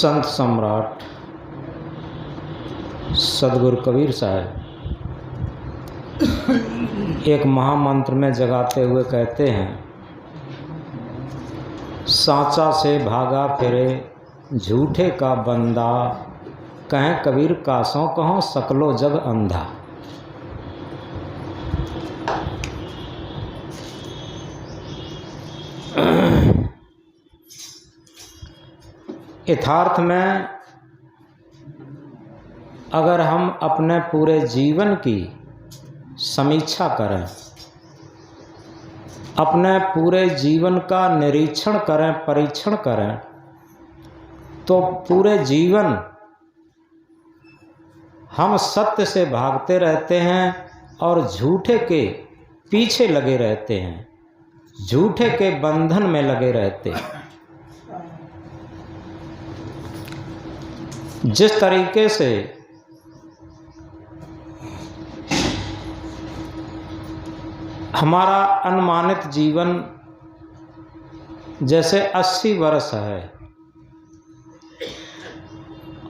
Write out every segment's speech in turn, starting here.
संत सम्राट सदगुरु कबीर साहब एक महामंत्र में जगाते हुए कहते हैं, सांचा से भागा फिरे झूठे का बंदा, कहें कबीर कासों कहों सकलो जग अंधा। यथार्थ में अगर हम अपने पूरे जीवन की समीक्षा करें, अपने पूरे जीवन का निरीक्षण करें, परीक्षण करें, तो पूरे जीवन हम सत्य से भागते रहते हैं और झूठे के पीछे लगे रहते हैं, झूठे के बंधन में लगे रहते हैं। जिस तरीके से हमारा अनुमानित जीवन जैसे 80 वर्ष है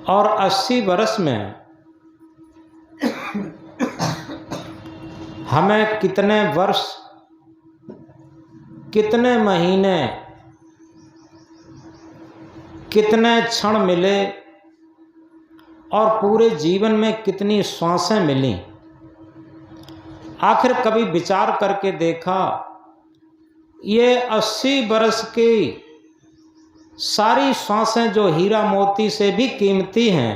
और 80 वर्ष में हमें कितने वर्ष, कितने महीने, कितने क्षण मिले और पूरे जीवन में कितनी श्वासें मिली, आखिर कभी विचार करके देखा? ये 80 वर्ष की सारी श्वासें जो हीरा मोती से भी कीमती हैं,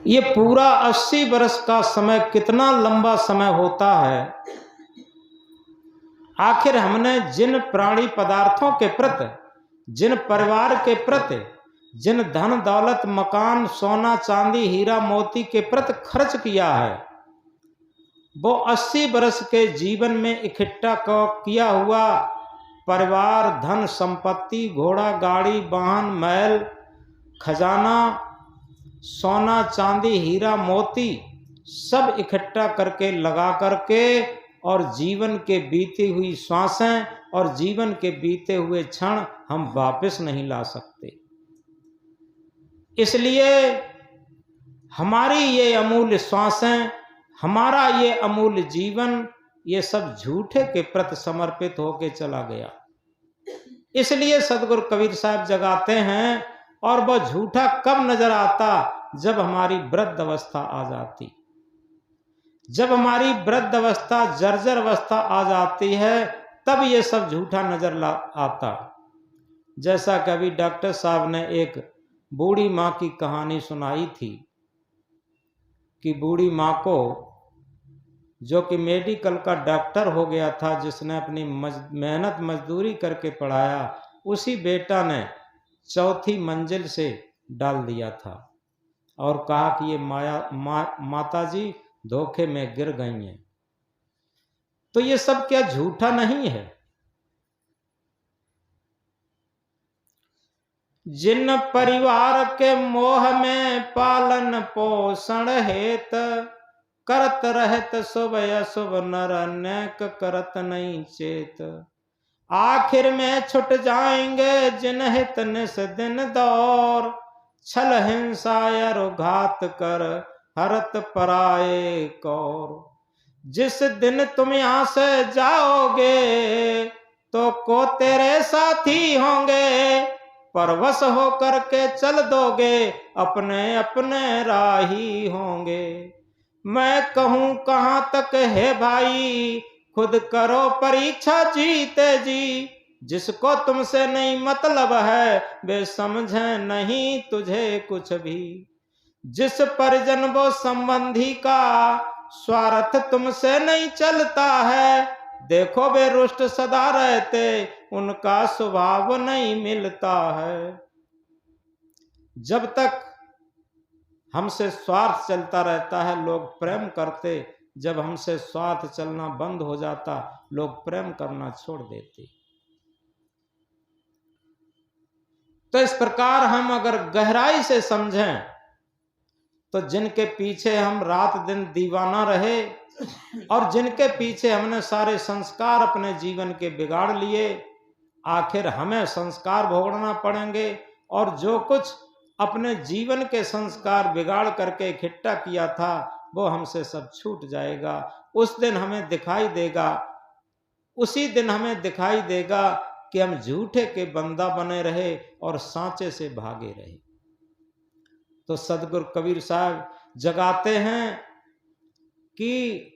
ये पूरा 80 वर्ष का समय कितना लंबा समय होता है। आखिर हमने जिन प्राणी पदार्थों के प्रति, जिन परिवार के प्रति, जिन धन दौलत मकान सोना चांदी हीरा मोती के प्रति खर्च किया है, वो 80 वर्ष के जीवन में इकट्ठा किया हुआ परिवार, धन संपत्ति, घोड़ा गाड़ी वाहन महल खजाना सोना चांदी हीरा मोती सब इकट्ठा करके लगा करके और जीवन के बीती हुई श्वासें और जीवन के बीते हुए क्षण हम वापस नहीं ला सकते। इसलिए हमारी ये अमूल्य श्वासें, हमारा ये अमूल्य जीवन, ये सब झूठे के प्रति समर्पित होके चला गया। इसलिए सदगुरु कबीर साहब जगाते हैं, और वह झूठा कब नजर आता? जब हमारी वृद्ध अवस्था आ जाती, जब हमारी वृद्ध अवस्था जर्जर अवस्था आ जाती है, तब ये सब झूठा नजर आता। जैसा कभी डॉक्टर साहब ने एक बूढ़ी माँ की कहानी सुनाई थी कि बूढ़ी माँ को, जो कि मेडिकल का डॉक्टर हो गया था, जिसने अपनी मेहनत मजदूरी करके पढ़ाया, उसी बेटा ने चौथी मंजिल से डाल दिया था और कहा कि ये माता जी धोखे में गिर गई हैं। तो ये सब क्या झूठा नहीं है? जिन परिवार के मोह में पालन पोषण हेत, करत रहत शुभ अशुभ नर अनेक करत नहीं चेत। आखिर में छुट जाएंगे जिन हित निस दिन दौर, छल हिंसा और घात कर हरत पराए कौर। जिस दिन तुम यहाँ से जाओगे तो को तेरे साथी होंगे, परवश हो करके चल दोगे अपने अपने राही होंगे। मैं कहूँ कहाँ तक है भाई, खुद करो परीक्षा जीते जी। जिसको तुमसे नहीं मतलब है वे समझे नहीं तुझे कुछ भी। जिस परिजन वो संबंधी का स्वार्थ तुमसे नहीं चलता है, देखो वे रुष्ट सदा रहते उनका स्वभाव नहीं मिलता है। जब तक हमसे स्वार्थ चलता रहता है लोग प्रेम करते, जब हमसे स्वार्थ चलना बंद हो जाता लोग प्रेम करना छोड़ देते। तो इस प्रकार हम अगर गहराई से समझें तो जिनके पीछे हम रात दिन दीवाना रहे और जिनके पीछे हमने सारे संस्कार अपने जीवन के बिगाड़ लिए, आखिर हमें संस्कार भोगना पड़ेंगे और जो कुछ अपने जीवन के संस्कार बिगाड़ करके इकट्ठा किया था, वो हमसे सब छूट जाएगा। उस दिन हमें दिखाई देगा, उसी दिन हमें दिखाई देगा कि हम झूठे के बंदा बने रहे और सांचे से भागे रहे। तो सदगुरु कबीर साहब जगाते हैं कि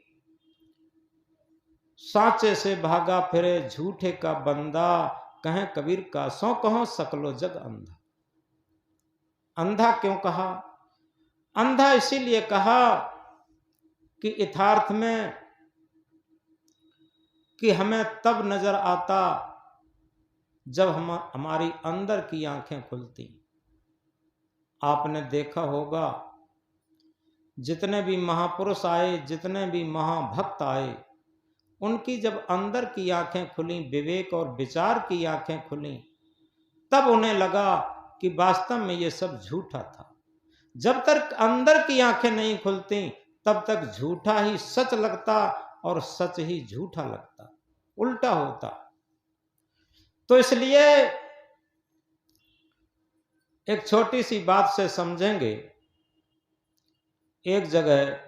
सांचे से भागा फिरे झूठे का बंदा, कहें कबीर का सो कहो सकलो जग अंधा। अंधा क्यों कहा? अंधा इसीलिए कहा कि यथार्थ में कि हमें तब नजर आता जब हमारी अंदर की आंखें खुलती। आपने देखा होगा जितने भी महापुरुष आए, जितने भी महाभक्त आए, उनकी जब अंदर की आंखें खुली, विवेक और विचार की आंखें खुली, तब उन्हें लगा कि वास्तव में ये सब झूठा था। जब तक अंदर की आंखें नहीं खुलती तब तक झूठा ही सच लगता और सच ही झूठा लगता, उल्टा होता। तो इसलिए एक छोटी सी बात से समझेंगे। एक जगह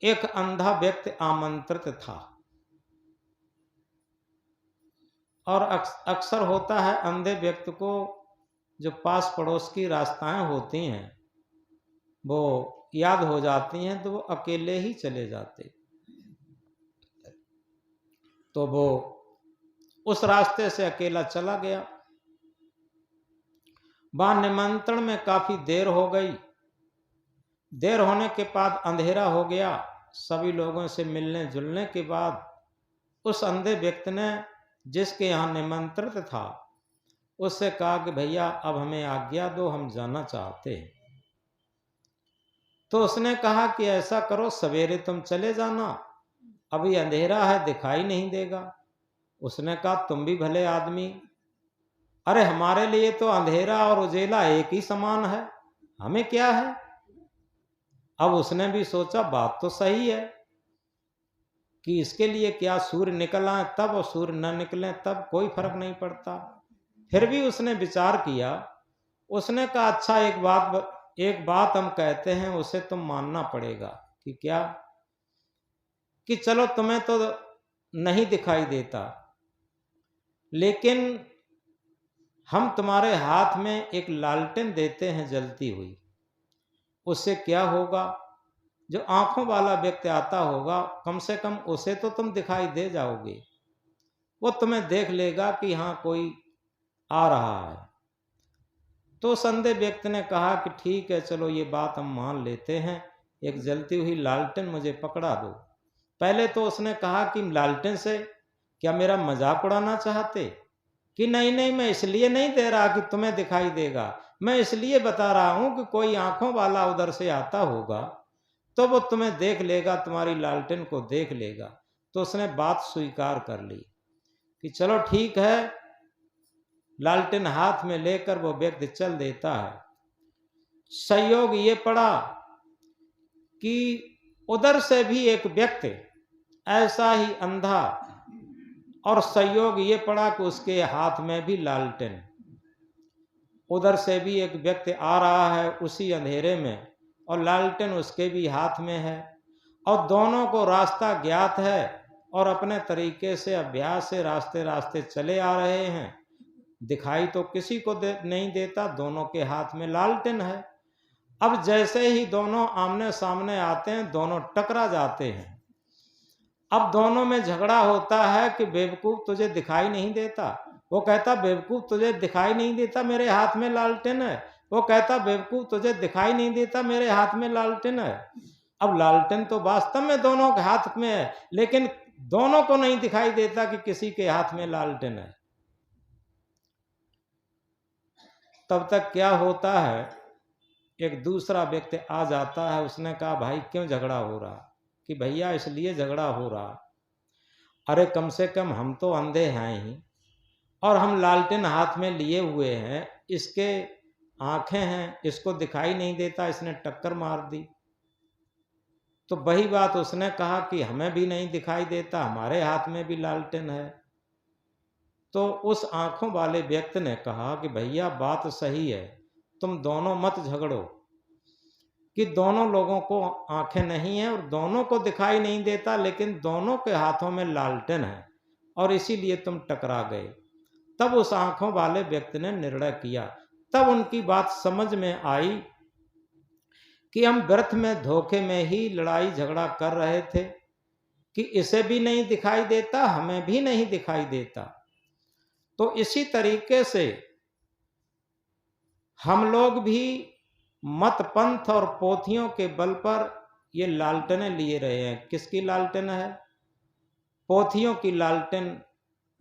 एक अंधा व्यक्ति आमंत्रित था, और अक्सर होता है अंधे व्यक्ति को जो पास पड़ोस की रास्ताएं होती हैं वो याद हो जाती हैं, तो वो अकेले ही चले जाते। तो वो उस रास्ते से अकेला चला गया। वहां निमंत्रण में काफी देर हो गई। देर होने के बाद अंधेरा हो गया। सभी लोगों से मिलने जुलने के बाद उस अंधे व्यक्ति ने, जिसके यहाँ निमंत्रित था, उससे कहा कि भैया अब हमें आज्ञा दो, हम जाना चाहते हैं। तो उसने कहा कि ऐसा करो, सवेरे तुम चले जाना, अभी अंधेरा है, दिखाई नहीं देगा। उसने कहा तुम भी भले आदमी, अरे हमारे लिए तो अंधेरा और उजेला एक ही समान है, हमें क्या है। अब उसने भी सोचा बात तो सही है कि इसके लिए क्या, सूर्य निकल आए तब और सूर्य न निकले तब कोई फर्क नहीं पड़ता। फिर भी उसने विचार किया। उसने कहा अच्छा एक बात हम कहते हैं, उसे तुम मानना पड़ेगा। कि क्या? कि चलो तुम्हें तो नहीं दिखाई देता, लेकिन हम तुम्हारे हाथ में एक लालटेन देते हैं जलती हुई। उससे क्या होगा, जो आंखों वाला व्यक्ति आता होगा, कम से कम उसे तो तुम दिखाई दे जाओगे। वो तुम्हें देख लेगा कि हाँ कोई आ रहा है। तो संदेह व्यक्ति ने कहा कि ठीक है, चलो ये बात हम मान लेते हैं, एक जलती हुई लालटेन मुझे पकड़ा दो। पहले तो उसने कहा कि लालटेन से क्या मेरा मजाक उड़ाना चाहते? कि नहीं नहीं, मैं इसलिए नहीं दे रहा कि तुम्हें दिखाई देगा, मैं इसलिए बता रहा हूं कि कोई आंखों वाला उधर से आता होगा तो वो तुम्हें देख लेगा, तुम्हारी लालटेन को देख लेगा। तो उसने बात स्वीकार कर ली कि चलो ठीक है। लालटेन हाथ में लेकर वो व्यक्ति चल देता है। संयोग ये पड़ा कि उधर से भी एक व्यक्ति ऐसा ही अंधा, और संयोग ये पड़ा कि उसके हाथ में भी लालटेन। उधर से भी एक व्यक्ति आ रहा है उसी अंधेरे में, और लालटेन उसके भी हाथ में है, और दोनों को रास्ता ज्ञात है और अपने तरीके से अभ्यास से रास्ते रास्ते चले आ रहे हैं। दिखाई तो किसी को नहीं देता, दोनों के हाथ में लालटेन है। अब जैसे ही दोनों आमने सामने आते हैं, दोनों टकरा जाते हैं। अब दोनों में झगड़ा होता है कि बेवकूफ तुझे दिखाई नहीं देता। वो कहता बेवकूफ तुझे दिखाई नहीं देता, मेरे हाथ में लालटेन है। वो कहता बेवकूफ तुझे दिखाई नहीं देता, मेरे हाथ में लालटेन है। अब लालटेन तो वास्तव में दोनों के हाथ में है, लेकिन दोनों को नहीं दिखाई देता कि किसी के हाथ में लालटेन है। तब तक क्या होता है, एक दूसरा व्यक्ति आ जाता है। उसने कहा भाई क्यों झगड़ा हो रहा? कि भैया इसलिए झगड़ा हो रहा, अरे कम से कम हम तो अंधे हैं ही, और हम लालटेन हाथ में लिए हुए हैं, इसके आंखें हैं, इसको दिखाई नहीं देता, इसने टक्कर मार दी। तो वही बात उसने कहा कि हमें भी नहीं दिखाई देता, हमारे हाथ में भी लालटेन है। तो उस आंखों वाले व्यक्ति ने कहा कि भैया बात सही है, तुम दोनों मत झगड़ो, कि दोनों लोगों को आंखें नहीं हैं और दोनों को दिखाई नहीं देता, लेकिन दोनों के हाथों में लालटेन है और इसीलिए तुम टकरा गए। तब उस आंखों वाले व्यक्ति ने निर्णय किया, तब उनकी बात समझ में आई कि हम व्यर्थ में धोखे में ही लड़ाई झगड़ा कर रहे थे, कि इसे भी नहीं दिखाई देता, हमें भी नहीं दिखाई देता। तो इसी तरीके से हम लोग भी मत पंथ और पोथियों के बल पर ये लालटेनें लिए रहे हैं। किसकी लालटेन है? पोथियों की लालटेन,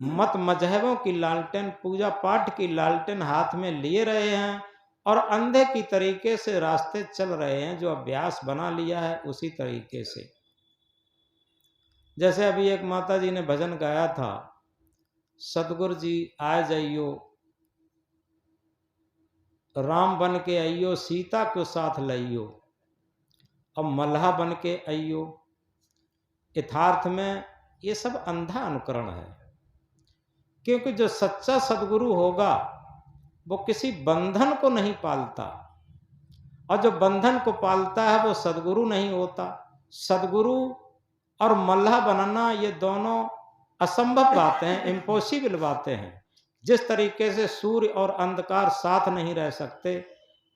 मत मजहबों की लालटेन, पूजा पाठ की लालटेन हाथ में लिए रहे हैं और अंधे की तरीके से रास्ते चल रहे हैं, जो अभ्यास बना लिया है उसी तरीके से। जैसे अभी एक माता जी ने भजन गाया था, सतगुरु जी आ जाइयो, राम बन के आइयो, सीता को साथ लइयो, अब मल्हा बन के आइयो। यथार्थ में ये सब अंधा अनुकरण है, क्योंकि जो सच्चा सदगुरु होगा वो किसी बंधन को नहीं पालता, और जो बंधन को पालता है वो सदगुरु नहीं होता। सदगुरु और मल्हा बनना ये दोनों असंभव बातें हैं, इम्पॉसिबल बातें हैं। जिस तरीके से सूर्य और अंधकार साथ नहीं रह सकते,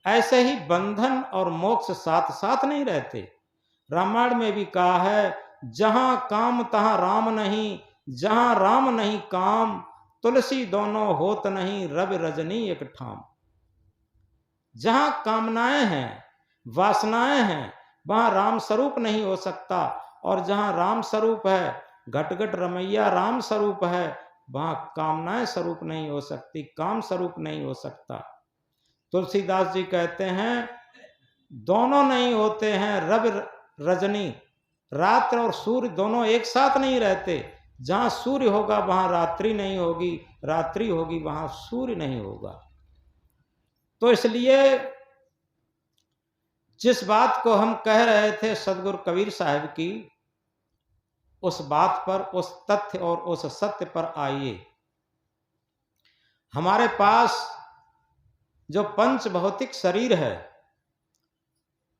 ऐसे ही बंधन और मोक्ष साथ साथ नहीं रहते। रामायण में भी कहा है, जहां काम तहां राम नहीं, जहां राम नहीं काम, तुलसी दोनों होत नहीं, रवि रजनी एक ठाम। जहां कामनाएं हैं, वासनाएं हैं, वहां राम स्वरूप नहीं हो सकता, और जहां राम स्वरूप है, घट घट रमैया राम स्वरूप है, वहां कामनाएं स्वरूप नहीं हो सकती, काम स्वरूप नहीं हो सकता। तुलसीदास जी कहते हैं, दोनों नहीं होते हैं रवि रजनी, रात्र और सूर्य दोनों एक साथ नहीं रहते। जहां सूर्य होगा वहां रात्रि नहीं होगी, रात्रि होगी वहां सूर्य नहीं होगा। तो इसलिए जिस बात को हम कह रहे थे सदगुरु कबीर साहब की, उस बात पर, उस तथ्य और उस सत्य पर आइए। हमारे पास जो पंच भौतिक शरीर है,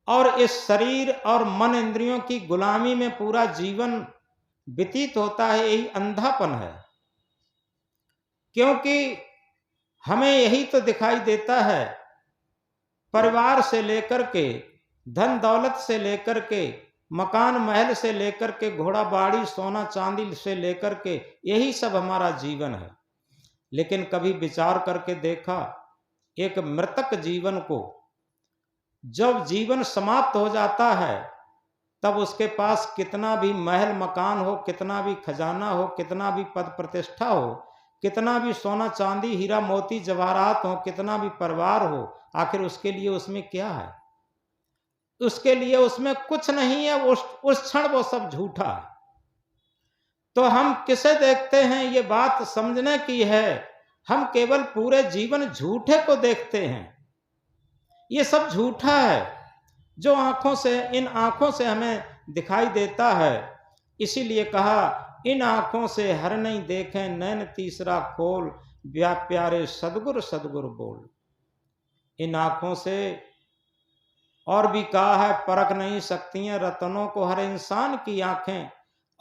और इस शरीर और मन इंद्रियों की गुलामी में पूरा जीवन व्यतीत होता है, यही अंधापन है। क्योंकि हमें यही तो दिखाई देता है, परिवार से लेकर के, धन दौलत से लेकर के, मकान महल से लेकर के, घोड़ा बाड़ी सोना चांदी से लेकर के, यही सब हमारा जीवन है। लेकिन कभी विचार करके देखा, एक मृतक जीवन को, जब जीवन समाप्त हो जाता है, तब उसके पास कितना भी महल मकान हो, कितना भी खजाना हो, कितना भी पद प्रतिष्ठा हो, कितना भी सोना चांदी हीरा मोती जवाहरात हो, कितना भी परिवार हो, आखिर उसके लिए उसमें क्या है? उसके लिए उसमें कुछ नहीं है। उस क्षण वो सब झूठा है। तो हम किसे देखते हैं, ये बात समझने की है। हम केवल पूरे जीवन झूठे को देखते हैं। ये सब झूठा है जो आंखों से, इन आंखों से हमें दिखाई देता है। इसीलिए कहा, इन आंखों से हर नहीं देखें, नैन तीसरा खोल, प्यारे सदगुरु सदगुरु बोल। इन आंखों से, और भी कहा है, परख नहीं सकती हैं रतनों को हर इंसान की आंखें,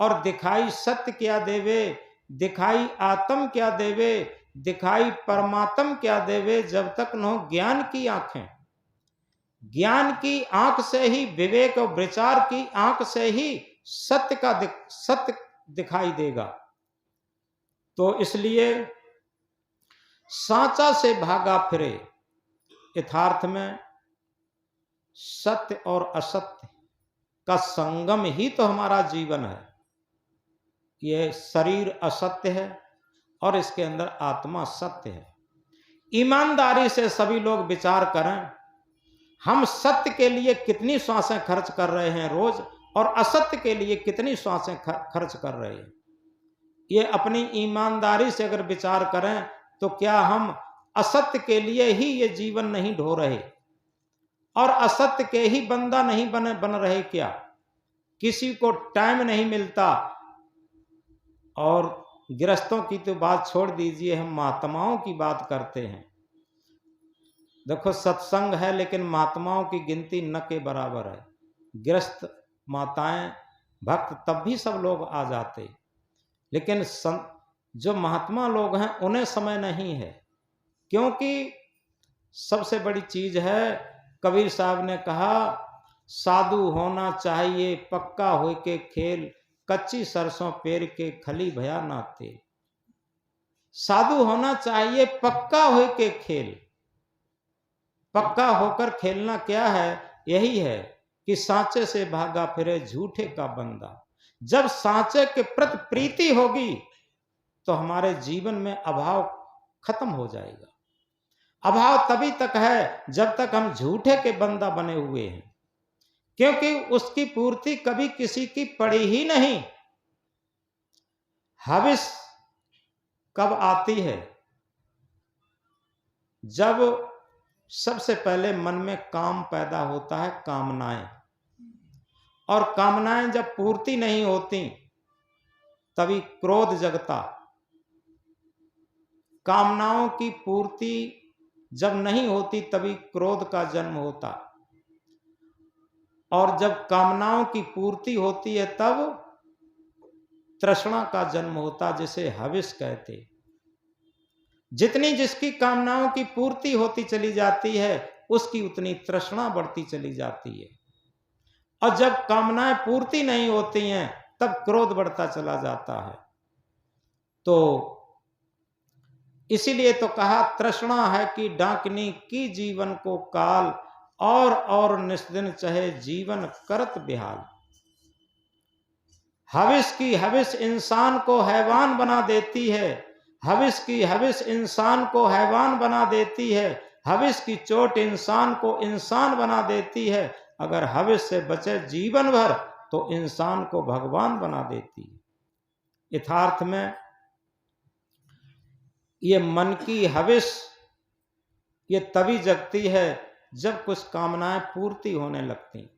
और दिखाई सत्य क्या देवे, दिखाई आत्म क्या देवे, दिखाई परमात्म क्या देवे, जब तक न हो ज्ञान की आंखें। ज्ञान की आंख से ही, विवेक और विचार की आंख से ही सत्य दिखाई देगा। तो इसलिए सांचा से भागा फिरे, यथार्थ में सत्य और असत्य का संगम ही तो हमारा जीवन है। यह शरीर असत्य है और इसके अंदर आत्मा सत्य है। ईमानदारी से सभी लोग विचार करें, हम सत्य के लिए कितनी श्वासें खर्च कर रहे हैं रोज, और असत्य के लिए कितनी श्वासें खर्च कर रहे हैं। ये अपनी ईमानदारी से अगर विचार करें, तो क्या हम असत्य के लिए ही ये जीवन नहीं ढो रहे, और असत्य के ही बंदा नहीं बन रहे क्या? किसी को टाइम नहीं मिलता, और गृहस्थों की तो बात छोड़ दीजिए, हम महात्माओं की बात करते हैं। देखो सत्संग है लेकिन महात्माओं की गिनती न के बराबर है। गृहस्थ, माताएं, भक्त तब भी सब लोग आ जाते, लेकिन जो महात्मा लोग हैं उन्हें समय नहीं है, क्योंकि सबसे बड़ी चीज है, कबीर साहब ने कहा साधु होना चाहिए पक्का हो के खेल, कच्ची सरसों पेर के खली भया ना तेल। साधु होना चाहिए पक्का हो के खेल। पक्का होकर खेलना क्या है? यही है कि सांचे से भागा फिरे झूठे का बंदा। जब सांचे के प्रति प्रीति होगी तो हमारे जीवन में अभाव खत्म हो जाएगा। अभाव तभी तक है जब तक हम झूठे के बंदा बने हुए हैं, क्योंकि उसकी पूर्ति कभी किसी की पड़ी ही नहीं। हविस कब आती है? जब सबसे पहले मन में काम पैदा होता है, कामनाएं, और कामनाएं जब पूर्ति नहीं होती तभी क्रोध जगता। कामनाओं की पूर्ति जब नहीं होती तभी क्रोध का जन्म होता, और जब कामनाओं की पूर्ति होती है तब तृष्णा का जन्म होता, जिसे हविस कहते। जितनी जिसकी कामनाओं की पूर्ति होती चली जाती है उसकी उतनी तृष्णा बढ़ती चली जाती है, और जब कामनाएं पूर्ति नहीं होती हैं तब क्रोध बढ़ता चला जाता है। तो इसीलिए तो कहा तृष्णा है कि डाकनी की जीवन को काल, और निस्दिन चाहे जीवन करत बिहाल। हविस की हविस इंसान को हैवान बना देती है। हविस की हविस इंसान को हैवान बना देती है। हविस की चोट इंसान को इंसान बना देती है। अगर हविस से बचे जीवन भर तो इंसान को भगवान बना देती है। यथार्थ में ये मन की हविस ये तभी जगती है जब कुछ कामनाएं पूर्ति होने लगती,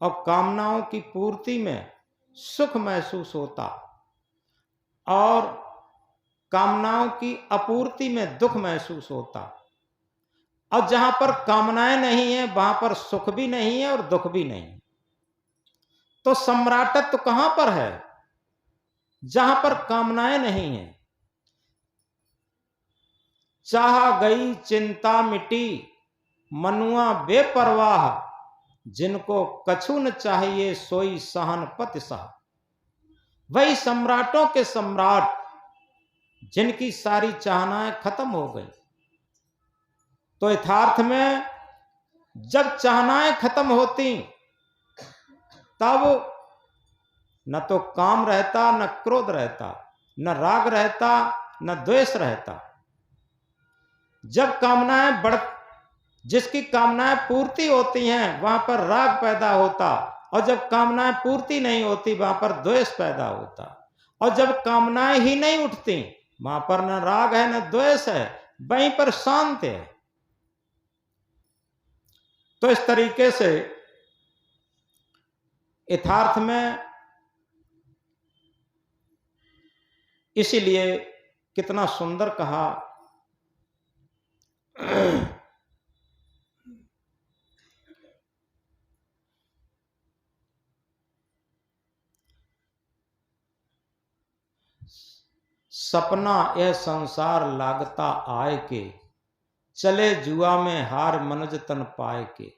और कामनाओं की पूर्ति में सुख महसूस होता और कामनाओं की अपूर्ति में दुख महसूस होता। और जहां पर कामनाएं नहीं है वहां पर सुख भी नहीं है और दुख भी नहीं। तो सम्राटत्व कहां पर है? जहां पर कामनाएं नहीं है। चाह गई चिंता मिटी मनुआ बेपरवाह, जिनको कछु न चाहिए सोई सहन पति सहा। वही सम्राटों के सम्राट जिनकी सारी चाहनाएं खत्म हो गई। तो यथार्थ में जब चाहनाएं खत्म होती तब न तो काम रहता, न क्रोध रहता, न राग रहता, न द्वेष रहता। जब कामनाएं जिसकी कामनाएं पूर्ति होती हैं वहां पर राग पैदा होता, और जब कामनाएं पूर्ति नहीं होती वहां पर द्वेष पैदा होता, और जब कामनाएं ही नहीं उठती वहां पर न राग है न द्वेष है, वहीं पर शांत है। तो इस तरीके से यथार्थ में इसीलिए कितना सुंदर कहा सपना यह संसार लागता आए के, चले जुआ में हार मनुज तन पाए के।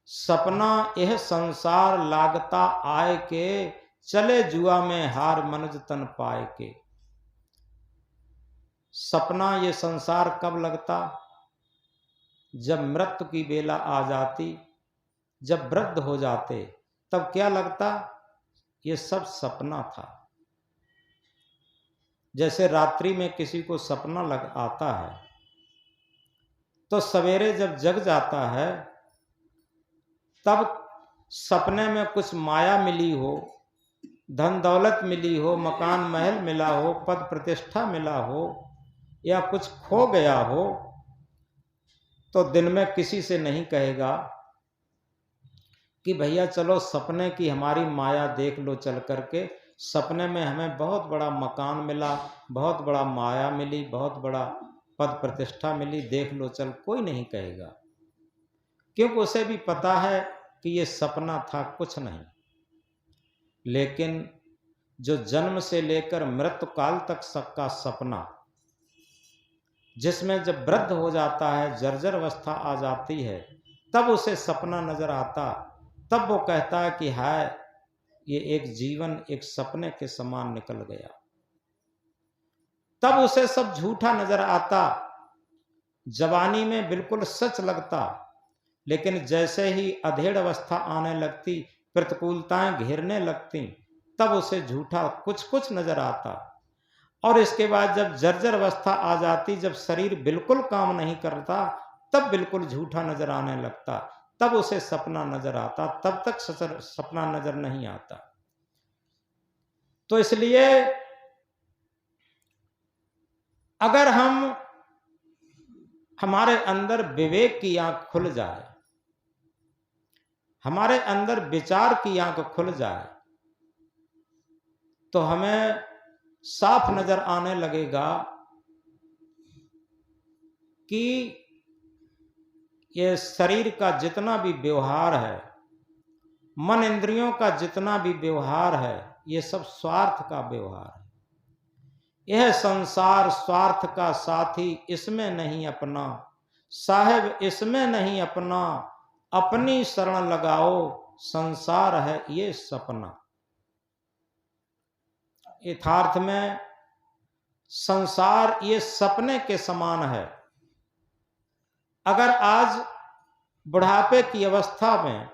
सपना यह संसार लागता आए के, चले जुआ में हार मनुज तन पाए के। सपना ये संसार कब लगता? जब मृत्यु की बेला आ जाती, जब वृद्ध हो जाते, तब क्या लगता? ये सब सपना था। जैसे रात्रि में किसी को सपना लग आता है तो सवेरे जब जग जाता है तब सपने में कुछ माया मिली हो, धन दौलत मिली हो, मकान महल मिला हो, पद प्रतिष्ठा मिला हो, या कुछ खो गया हो, तो दिन में किसी से नहीं कहेगा कि भैया चलो सपने की हमारी माया देख लो चल करके, सपने में हमें बहुत बड़ा मकान मिला, बहुत बड़ा माया मिली, बहुत बड़ा पद प्रतिष्ठा मिली, देख लो चल, कोई नहीं कहेगा, क्योंकि उसे भी पता है कि ये सपना था, कुछ नहीं। लेकिन जो जन्म से लेकर मृत्यु काल तक सबका सपना, जिसमें जब वृद्ध हो जाता है, जर्जर अवस्था आ जाती है, तब उसे सपना नजर आता, तब वो कहता है कि हाय, ये एक जीवन एक सपने के समान निकल गया। तब उसे सब झूठा नजर आता, जवानी में बिल्कुल सच लगता, लेकिन जैसे ही अधेड़ अवस्था आने लगती, प्रतिकूलताएं घेरने लगती, तब उसे झूठा कुछ कुछ नजर आता। और इसके बाद जब जर्जर अवस्था आ जाती, जब शरीर बिल्कुल काम नहीं करता, तब बिल्कुल झूठा नजर आने लगता, तब उसे सपना नजर आता, तब तक सपना नजर नहीं आता। तो इसलिए अगर हमारे अंदर विवेक की आंख खुल जाए, हमारे अंदर विचार की आंख खुल जाए, तो हमें साफ नजर आने लगेगा कि ये शरीर का जितना भी व्यवहार है, मन इंद्रियों का जितना भी व्यवहार है, ये सब स्वार्थ का व्यवहार है। यह संसार स्वार्थ का साथी, इसमें नहीं अपना, साहेब इसमें नहीं अपना, अपनी शरण लगाओ, संसार है ये सपना। यथार्थ में संसार ये सपने के समान है। अगर आज बुढ़ापे की अवस्था में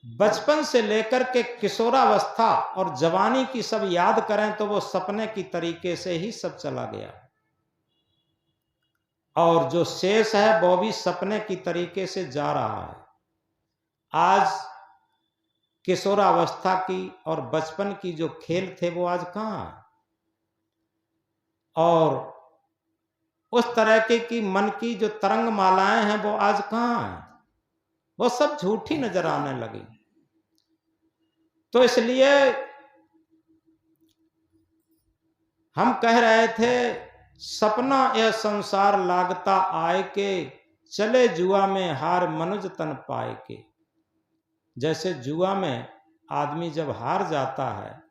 बचपन से लेकर के किशोरावस्था और जवानी की सब याद करें, तो वो सपने की तरीके से ही सब चला गया, और जो शेष है वो भी सपने की तरीके से जा रहा है। आज किशोरावस्था की और बचपन की जो खेल थे वो आज कहाँ है, और उस तरह की मन की जो तरंग मालाएं हैं वो आज कहाँ हैं, वो सब झूठी नजर आने लगी। तो इसलिए हम कह रहे थे, सपना यह संसार लागता आए के, चले जुआ में हार मनुज तन पाए के। जैसे जुआ में आदमी जब हार जाता है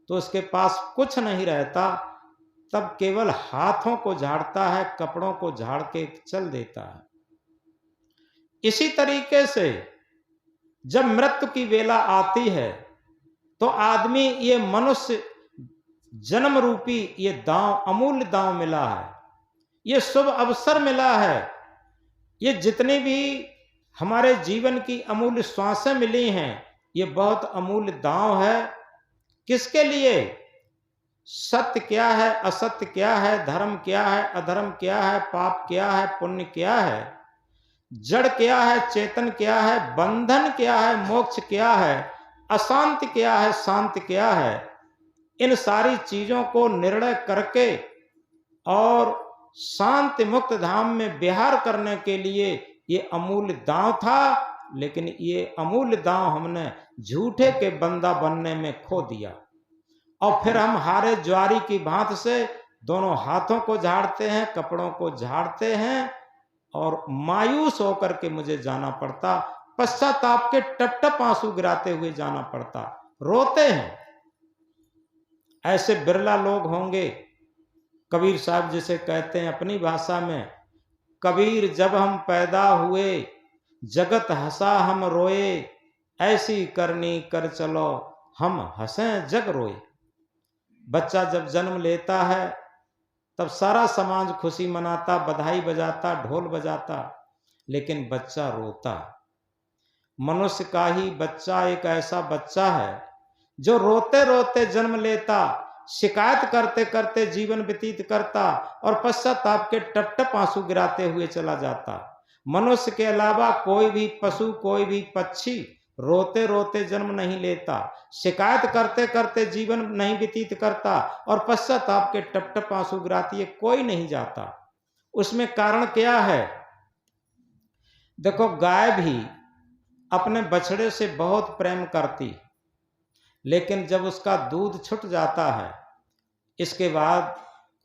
तो उसके पास कुछ नहीं रहता, तब केवल हाथों को झाड़ता है, कपड़ों को झाड़ के चल देता है। इसी तरीके से जब मृत्यु की वेला आती है तो आदमी, ये मनुष्य जन्म रूपी ये दांव, अमूल्य दांव मिला है, ये शुभ अवसर मिला है, ये जितनी भी हमारे जीवन की अमूल्य श्वासें मिली हैं, ये बहुत अमूल्य दांव है। किसके लिए? सत्य क्या है, असत्य क्या है, धर्म क्या है, अधर्म क्या है, पाप क्या है, पुण्य क्या है, जड़ क्या है, चेतन क्या है, बंधन क्या है, मोक्ष क्या है, अशांति क्या है, शांति क्या है। इन सारी चीजों को निर्णय करके और शांति मुक्त धाम में विहार करने के लिए ये अमूल्य दांव था, लेकिन ये अमूल्य दांव हमने झूठे के बंदा बनने में खो दिया। और फिर हम हारे ज्वारी की भांति से दोनों हाथों को झाड़ते हैं, कपड़ों को झाड़ते हैं, और मायूस होकर के मुझे जाना पड़ता, पश्चाताप के टप टप आंसू गिराते हुए जाना पड़ता, रोते हैं। ऐसे बिरला लोग होंगे। कबीर साहब जिसे कहते हैं अपनी भाषा में, कबीर जब हम पैदा हुए जगत हंसा हम रोए, ऐसी करनी कर चलो हम हंसें जग रोए। बच्चा जब जन्म लेता है तब सारा समाज खुशी मनाता, बधाई बजाता, ढोल बजाता, लेकिन बच्चा रोता। मनुष्य का ही बच्चा एक ऐसा बच्चा है जो रोते रोते जन्म लेता, शिकायत करते करते जीवन व्यतीत करता, और पश्चाताप के टप टप आंसू गिराते हुए चला जाता। मनुष्य के अलावा कोई भी पशु, कोई भी पक्षी रोते रोते जन्म नहीं लेता, शिकायत करते करते जीवन नहीं व्यतीत करता, और पश्चाताप के टप टप आंसू गिराती है कोई नहीं जाता। उसमें कारण क्या है? देखो, गाय भी अपने बछड़े से बहुत प्रेम करती, लेकिन जब उसका दूध छूट जाता है, इसके बाद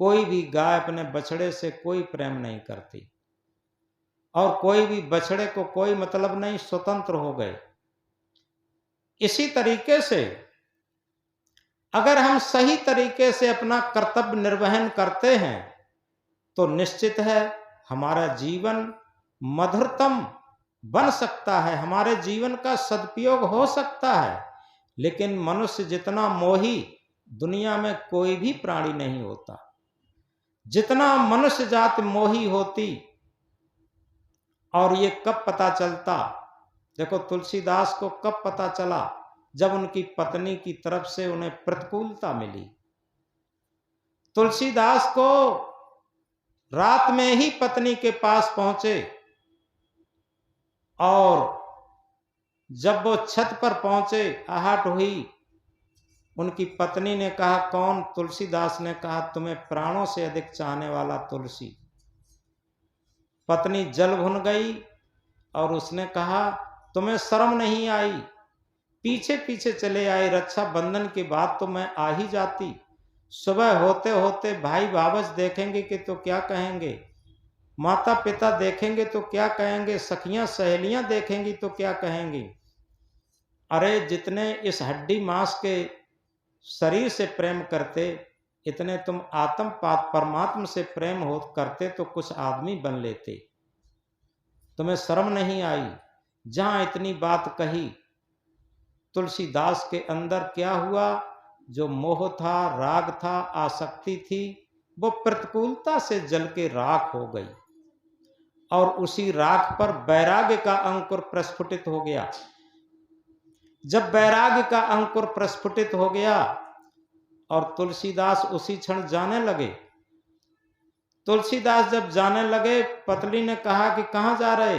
कोई भी गाय अपने बछड़े से कोई प्रेम नहीं करती और कोई भी बछड़े को कोई मतलब नहीं, स्वतंत्र हो गए। इसी तरीके से अगर हम सही तरीके से अपना कर्तव्य निर्वहन करते हैं तो निश्चित है हमारा जीवन मधुरतम बन सकता है, हमारे जीवन का सदुपयोग हो सकता है। लेकिन मनुष्य जितना मोही दुनिया में कोई भी प्राणी नहीं होता। जितना मनुष्य जाति मोही होती, और ये कब पता चलता, देखो तुलसीदास को कब पता चला, जब उनकी पत्नी की तरफ से उन्हें प्रतिकूलता मिली। तुलसीदास को रात में ही पत्नी के पास पहुंचे और जब वो छत पर पहुंचे, आहट हुई। उनकी पत्नी ने कहा, कौन? तुलसीदास ने कहा, तुम्हें प्राणों से अधिक चाहने वाला तुलसी। पत्नी जल भुन गई और उसने कहा, तुम्हें शर्म नहीं आई? पीछे पीछे चले आए, रक्षा बंधन की बात तो मैं आ ही जाती। सुबह होते होते भाई भावज देखेंगे कि तो क्या कहेंगे, माता पिता देखेंगे तो क्या कहेंगे, सखियां सहेलियां देखेंगी तो क्या कहेंगी। अरे जितने इस हड्डी मांस के शरीर से प्रेम करते, इतने तुम आत्म परमात्मा से प्रेम हो करते तो कुछ आदमी बन लेते। तुम्हें शर्म नहीं आई? जहां इतनी बात कही, तुलसीदास के अंदर क्या हुआ? जो मोह था, राग था, आसक्ति थी, वो प्रतिकूलता से जल के राख हो गई और उसी राख पर वैराग्य का अंकुर प्रस्फुटित हो गया। जब वैराग्य का अंकुर प्रस्फुटित हो गया और तुलसीदास उसी क्षण जाने लगे। तुलसीदास जब जाने लगे, पत्नी ने कहा कि कहां जा रहे?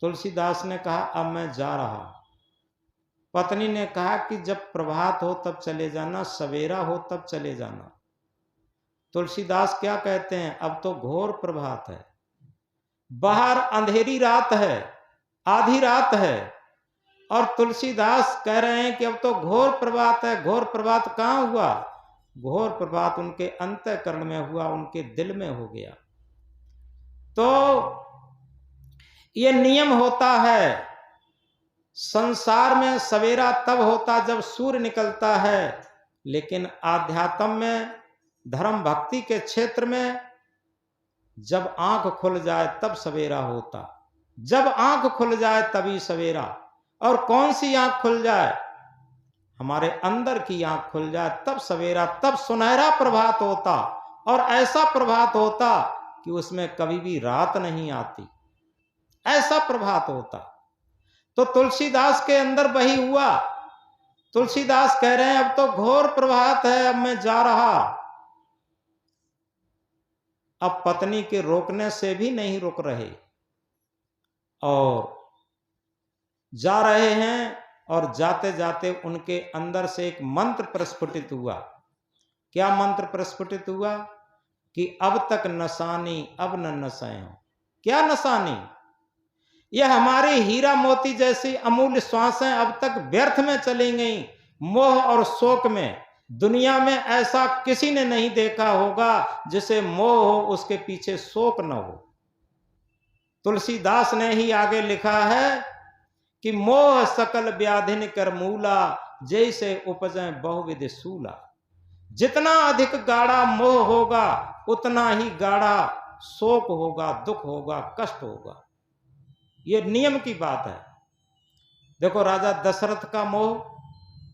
तुलसीदास ने कहा, अब मैं जा रहा। पत्नी ने कहा कि जब प्रभात हो तब चले जाना, सवेरा हो तब चले जाना। तुलसीदास क्या कहते हैं, अब तो घोर प्रभात है, बाहर अंधेरी रात है, आधी रात है, और तुलसीदास कह रहे हैं कि अब तो घोर प्रभात है। घोर प्रभात कहां हुआ? घोर प्रभात उनके अंतःकरण में हुआ, उनके दिल में हो गया। तो ये नियम होता है संसार में, सवेरा तब होता जब सूर्य निकलता है, लेकिन आध्यात्म में, धर्म भक्ति के क्षेत्र में जब आंख खुल जाए तब सवेरा होता। जब आंख खुल जाए तभी सवेरा। और कौन सी आंख खुल जाए? हमारे अंदर की आंख खुल जाए तब सवेरा, तब सुनहरा प्रभात होता। और ऐसा प्रभात होता कि उसमें कभी भी रात नहीं आती, ऐसा प्रभात होता। तो तुलसीदास के अंदर वही हुआ। तुलसीदास कह रहे हैं, अब तो घोर प्रभात है, अब मैं जा रहा। अब पत्नी के रोकने से भी नहीं रुक रहे और जा रहे हैं। और जाते जाते उनके अंदर से एक मंत्र प्रस्फुटित हुआ। क्या मंत्र प्रस्फुटित हुआ? कि अब तक नसानी अब न नसाएं। क्या नसानी? यह हमारी हीरा मोती जैसी अमूल्य श्वासें अब तक व्यर्थ में चली गई, मोह और शोक में। दुनिया में ऐसा किसी ने नहीं देखा होगा जिसे मोह हो, उसके पीछे शोक न हो। तुलसीदास ने ही आगे लिखा है कि मोह सकल व्याधिन कर मूला, जैसे उपजे बहुविध सूला। जितना अधिक गाढ़ा मोह होगा उतना ही गाढ़ा शोक होगा, दुख होगा, कष्ट होगा। ये नियम की बात है। देखो राजा दशरथ का मोह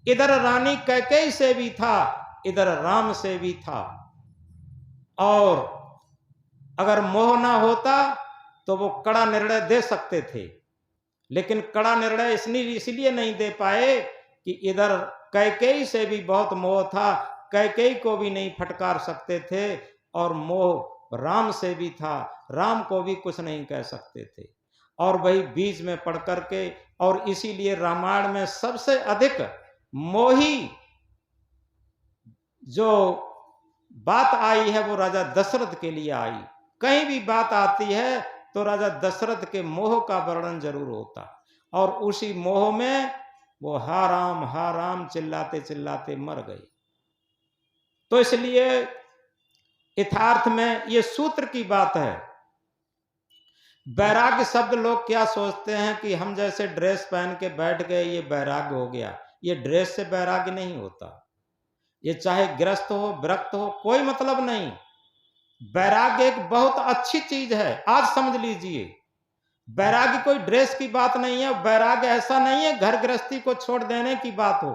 इधर रानी कैकेयी से भी था, इधर राम से भी था। और अगर मोह ना होता तो वो कड़ा निर्णय दे सकते थे, लेकिन कड़ा निर्णय इसलिए नहीं दे पाए कि इधर कैकेयी से भी बहुत मोह था, कैकेयी को भी नहीं फटकार सकते थे, और मोह राम से भी था, राम को भी कुछ नहीं कह सकते थे। और वही बीच में पड़ करके, और इसीलिए रामायण में सबसे अधिक मोही जो बात आई है वो राजा दशरथ के लिए आई। कहीं भी बात आती है तो राजा दशरथ के मोह का वर्णन जरूर होता। और उसी मोह में वो हा राम चिल्लाते चिल्लाते मर गई। तो इसलिए यथार्थ में ये सूत्र की बात है। वैराग्य शब्द लोग क्या सोचते हैं कि हम जैसे ड्रेस पहन के बैठ गए ये वैराग्य हो गया। ये ड्रेस से वैराग्य नहीं होता। ये चाहे गृहस्थ हो विरक्त हो कोई मतलब नहीं। वैराग्य एक बहुत अच्छी चीज है, आज समझ लीजिए। वैराग्य कोई ड्रेस की बात नहीं है। वैराग्य ऐसा नहीं है घर गृहस्थी को छोड़ देने की बात हो।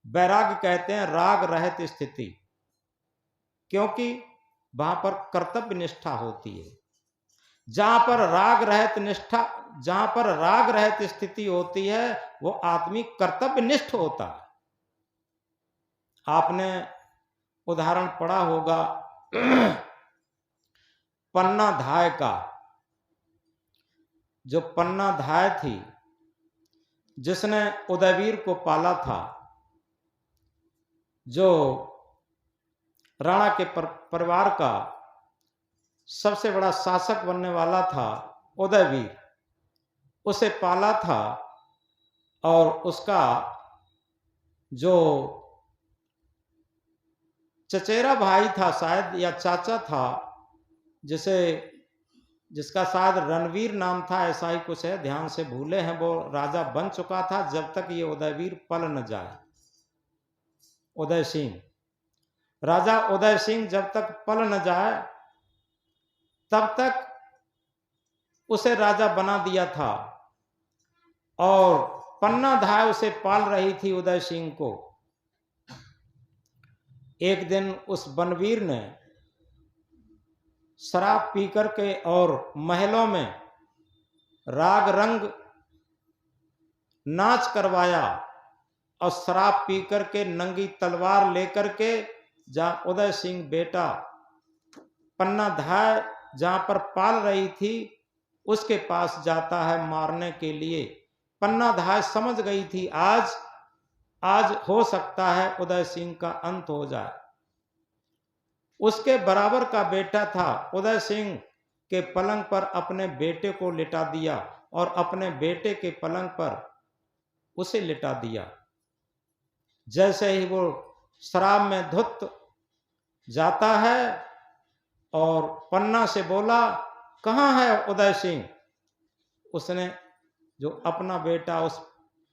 वैराग्य कहते हैं राग रहित स्थिति, क्योंकि वहां पर कर्तव्य निष्ठा होती है। जहां पर राग रहित निष्ठा, जहां पर राग रहित स्थिति होती है वो आदमी कर्तव्य निष्ठ होता है। आपने उदाहरण पढ़ा होगा पन्ना धाय का। जो पन्ना धाय थी जिसने उदयवीर को पाला था, जो राणा के परिवार का सबसे बड़ा शासक बनने वाला था, उदयवीर उसे पाला था। और उसका जो चचेरा भाई था शायद या चाचा था, जिसका शायद रणवीर नाम था, ऐसा ही कुछ है, ध्यान से भूले हैं, वो राजा बन चुका था जब तक ये उदयवीर पल न जाए। उदय सिंह, राजा उदय सिंह जब तक पल न जाए तब तक उसे राजा बना दिया था। और पन्ना धाय उसे पाल रही थी उदय सिंह को। एक दिन उस बनवीर ने शराब पी करके और महलों में राग रंग नाच करवाया और शराब पी करके नंगी तलवार लेकर के जहां उदय सिंह बेटा पन्ना धाय जहां पर पाल रही थी उसके पास जाता है मारने के लिए। पन्ना धाय समझ गई थी आज हो सकता है उदय सिंह का अंत हो जाए। उसके बराबर का बेटा था, उदय सिंह के पलंग पर अपने बेटे को लिटा दिया और अपने बेटे के पलंग पर उसे लिटा दिया। जैसे ही वो शराब में धुत जाता है और पन्ना से बोला, कहाँ है उदय सिंह? उसने जो अपना बेटा उस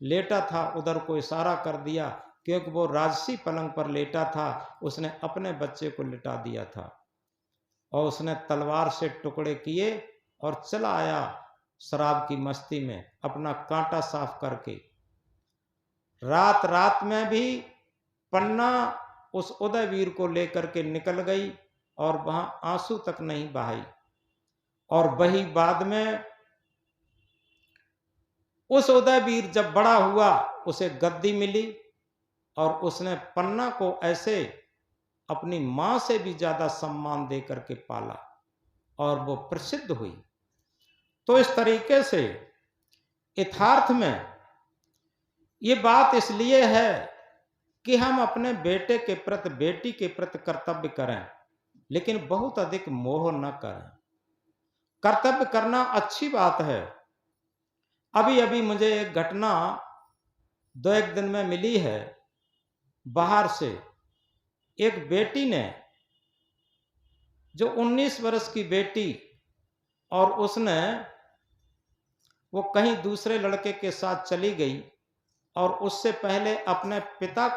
लेटा था उधर को इशारा कर दिया, क्योंकि वो राजसी पलंग पर लेटा था। उसने अपने बच्चे को लिटा दिया था और उसने तलवार से टुकड़े किए और चला आया शराब की मस्ती में अपना कांटा साफ करके। रात में भी पन्ना उस उदयवीर को लेकर के निकल गई और वहां आंसू तक नहीं बहाई। और वही बाद में उस उदयवीर जब बड़ा हुआ उसे गद्दी मिली और उसने पन्ना को ऐसे अपनी मां से भी ज्यादा सम्मान दे करके पाला और वो प्रसिद्ध हुई। तो इस तरीके से यथार्थ में ये बात इसलिए है कि हम अपने बेटे के प्रति बेटी के प्रति कर्तव्य करें, लेकिन बहुत अधिक मोह न करें। कर्तव्य करना अच्छी बात है। अभी अभी मुझे एक घटना 2-1 दिन में मिली है। बाहर से एक बेटी ने, जो 19 वर्ष की बेटी, और उसने वो कहीं दूसरे लड़के के साथ चली गई और उससे पहले अपने पिता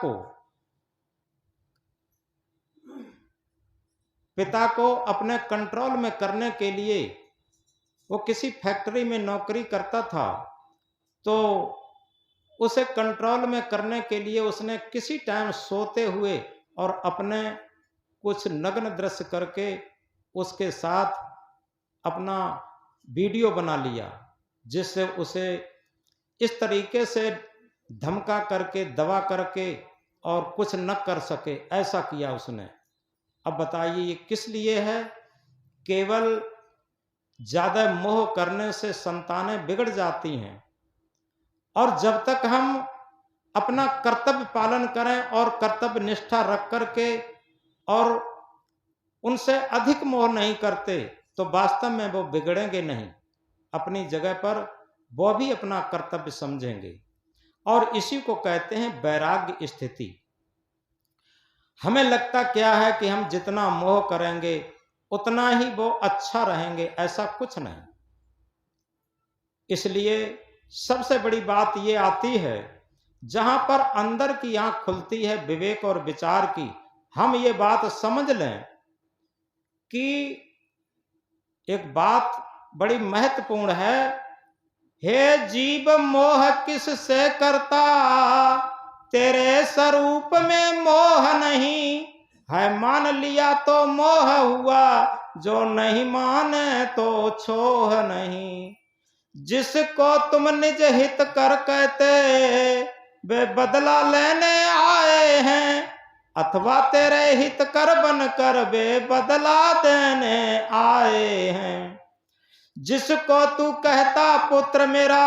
को अपने कंट्रोल में करने के लिए, वो किसी फैक्ट्री में नौकरी करता था, तो उसे कंट्रोल में करने के लिए उसने किसी टाइम सोते हुए और अपने कुछ नग्न दृश्य करके उसके साथ अपना वीडियो बना लिया, जिससे उसे इस तरीके से धमका करके दबा करके और कुछ न कर सके, ऐसा किया उसने। अब बताइए ये किस लिए है? केवल ज्यादा मोह करने से संतानें बिगड़ जाती हैं। और जब तक हम अपना कर्तव्य पालन करें और कर्तव्य निष्ठा रख करके और उनसे अधिक मोह नहीं करते, तो वास्तव में वो बिगड़ेंगे नहीं। अपनी जगह पर वो भी अपना कर्तव्य समझेंगे। और इसी को कहते हैं वैराग्य स्थिति। हमें लगता क्या है कि हम जितना मोह करेंगे उतना ही वो अच्छा रहेंगे, ऐसा कुछ नहीं। इसलिए सबसे बड़ी बात ये आती है, जहां पर अंदर की आंख खुलती है विवेक और विचार की, हम ये बात समझ लें कि एक बात बड़ी महत्वपूर्ण है। हे जीव मोह किस से करता, तेरे स्वरूप में मोह नहीं है, मान लिया तो मोह हुआ, जो नहीं माने तो छोह नहीं। जिसको तुम निज हित कर कहते, वे बदला लेने आए हैं, अथवा तेरे हित कर बन कर वे बदला देने आए हैं। जिसको तू कहता पुत्र मेरा,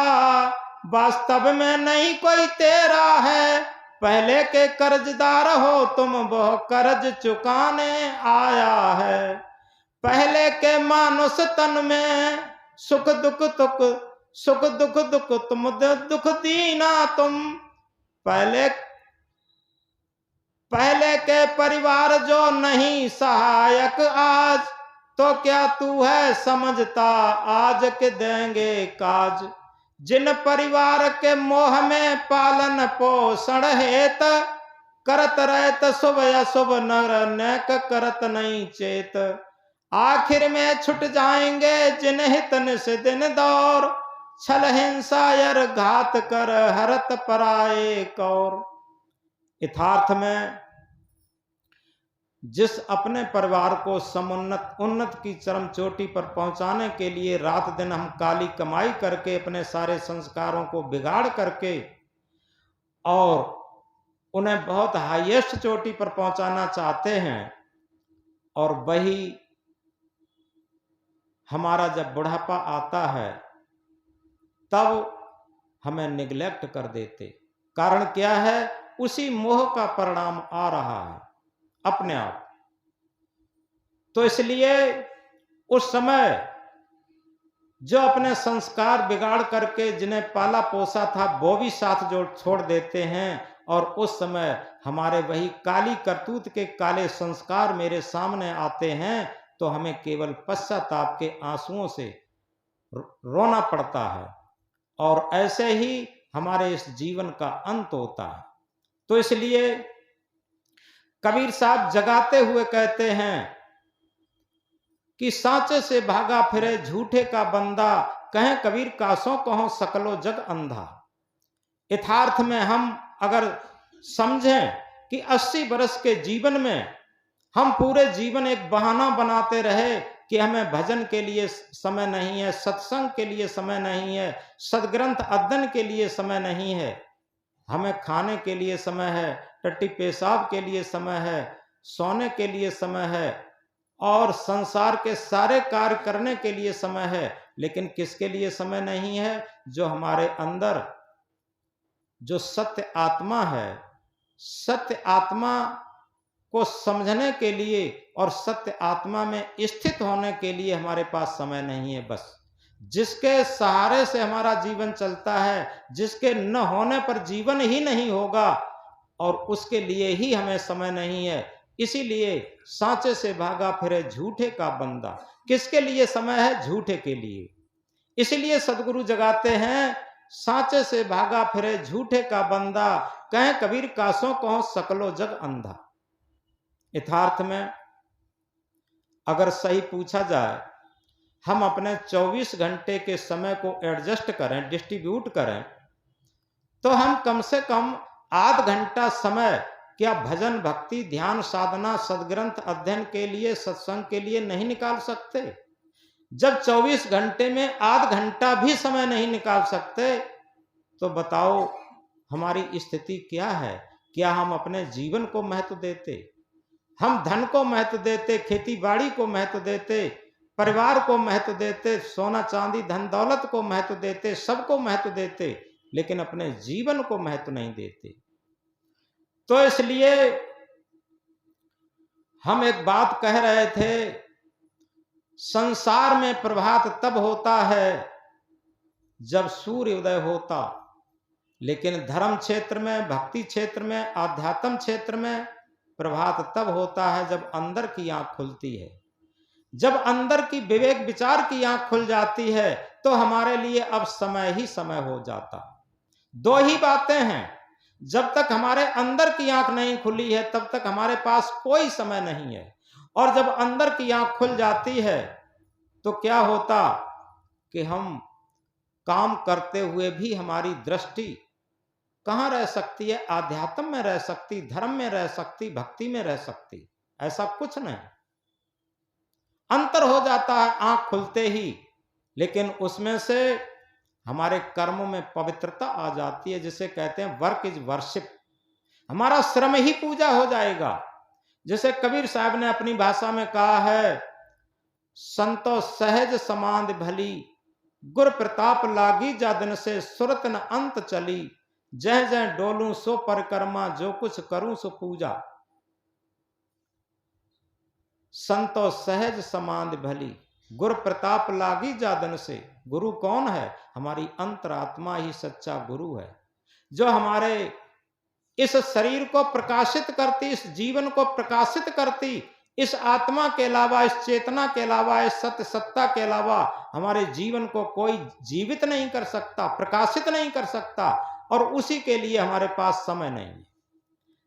वास्तव में नहीं कोई तेरा है, पहले के कर्जदार हो तुम, वह कर्ज चुकाने आया है। पहले के मानुष तन में सुख दुख दुख तुम दुख दीना तुम, पहले के परिवार जो नहीं सहायक आज, तो क्या तू है समझता आज के देंगे काज। जिन परिवार के मोह में पालन पोषण हेत, करत रहत शुभ अशुभ नर नेक करत नहीं चेत। आखिर में छुट जाएंगे जिन हित निस दिन दौर, छल हिंसा यर घात कर हरत पराए कौर। यथार्थ में जिस अपने परिवार को समुन्नत उन्नत की चरम चोटी पर पहुंचाने के लिए रात दिन हम काली कमाई करके अपने सारे संस्कारों को बिगाड़ करके और उन्हें बहुत हाईएस्ट चोटी पर पहुंचाना चाहते हैं, और वही हमारा जब बुढ़ापा आता है तब हमें निग्लेक्ट कर देते। कारण क्या है? उसी मोह का परिणाम आ रहा है अपने आप। तो इसलिए उस समय जो अपने संस्कार बिगाड़ करके जिन्हें पाला पोसा था वो भी साथ जो छोड़ देते हैं, और उस समय हमारे वही काली करतूत के काले संस्कार मेरे सामने आते हैं, तो हमें केवल पश्चाताप के आंसुओं से रोना पड़ता है, और ऐसे ही हमारे इस जीवन का अंत होता है। तो इसलिए कबीर साहब जगाते हुए कहते हैं कि सांचे से भागा फिरे झूठे का बंदा, कहें कबीर कासों कहो सकलो जग अंधा। यथार्थ में हम अगर समझें कि 80 वर्ष के जीवन में हम पूरे जीवन एक बहाना बनाते रहे कि हमें भजन के लिए समय नहीं है, सत्संग के लिए समय नहीं है, सदग्रंथ अध्ययन के लिए समय नहीं है, हमें खाने के लिए समय है, टट्टी पेशाब के लिए समय है, सोने के लिए समय है, और संसार के सारे कार्य करने के लिए समय है, लेकिन किसके लिए समय नहीं है? जो हमारे अंदर जो सत्य आत्मा है, सत्य आत्मा को समझने के लिए और सत्य आत्मा में स्थित होने के लिए हमारे पास समय नहीं है। बस जिसके सहारे से हमारा जीवन चलता है, जिसके न होने पर जीवन ही नहीं होगा, और उसके लिए ही हमें समय नहीं है। इसीलिए सांचे से भागा फिरे झूठे का बंदा। किसके लिए समय है? झूठे के लिए। इसलिए सदगुरु जगाते हैं, सांचे से भागा फिरे झूठे का बंदा, कहें कबीर कासों कहो सकलो जग अंधा। यथार्थ में अगर सही पूछा जाए, हम अपने 24 घंटे के समय को एडजस्ट करें, डिस्ट्रीब्यूट करें, तो हम कम से कम आध घंटा समय क्या भजन भक्ति ध्यान साधना सदग्रंथ अध्ययन के लिए, सत्संग के लिए नहीं निकाल सकते? जब 24 घंटे में आध घंटा भी समय नहीं निकाल सकते, तो बताओ हमारी स्थिति क्या है? क्या हम अपने जीवन को महत्व देते? हम धन को महत्व देते, खेती बाड़ी को महत्व देते, परिवार को महत्व देते, सोना चांदी धन दौलत को महत्व देते, सबको महत्व देते, लेकिन अपने जीवन को महत्व नहीं देते। तो इसलिए हम एक बात कह रहे थे, संसार में प्रभात तब होता है जब सूर्य उदय होता, लेकिन धर्म क्षेत्र में, भक्ति क्षेत्र में, आध्यात्म क्षेत्र में प्रभात तब होता है जब अंदर की आंख खुलती है। जब अंदर की विवेक विचार की आंख खुल जाती है तो हमारे लिए अब समय ही समय हो जाता। दो ही बातें हैं, जब तक हमारे अंदर की आंख नहीं खुली है तब तक हमारे पास कोई समय नहीं है, और जब अंदर की आंख खुल जाती है तो क्या होता कि हम काम करते हुए भी हमारी दृष्टि कहां रह सकती है? आध्यात्म में रह सकती, धर्म में रह सकती, भक्ति में रह सकती। ऐसा कुछ नहीं, अंतर हो जाता है आंख खुलते ही। लेकिन उसमें से हमारे कर्मों में पवित्रता आ जाती है, जिसे कहते हैं वर्क इज वर्शिप। हमारा श्रम ही पूजा हो जाएगा। जैसे कबीर साहब ने अपनी भाषा में कहा है, संतो सहज समाध भली, गुर प्रताप लागी जादन से, सुरत न अंत चली, जह जह डोलूं सो परिक्रमा, जो कुछ करूं सो पूजा। संतो सहज समाध भली, गुरु प्रताप लागी जादन से। गुरु कौन है? हमारी अंतरात्मा ही सच्चा गुरु है, जो हमारे इस शरीर को प्रकाशित करती, इस जीवन को प्रकाशित करती, इस आत्मा के अलावा, इस चेतना के अलावा, इस सत्य सत्ता के अलावा हमारे जीवन को कोई जीवित नहीं कर सकता, प्रकाशित नहीं कर सकता, और उसी के लिए हमारे पास समय नहीं है।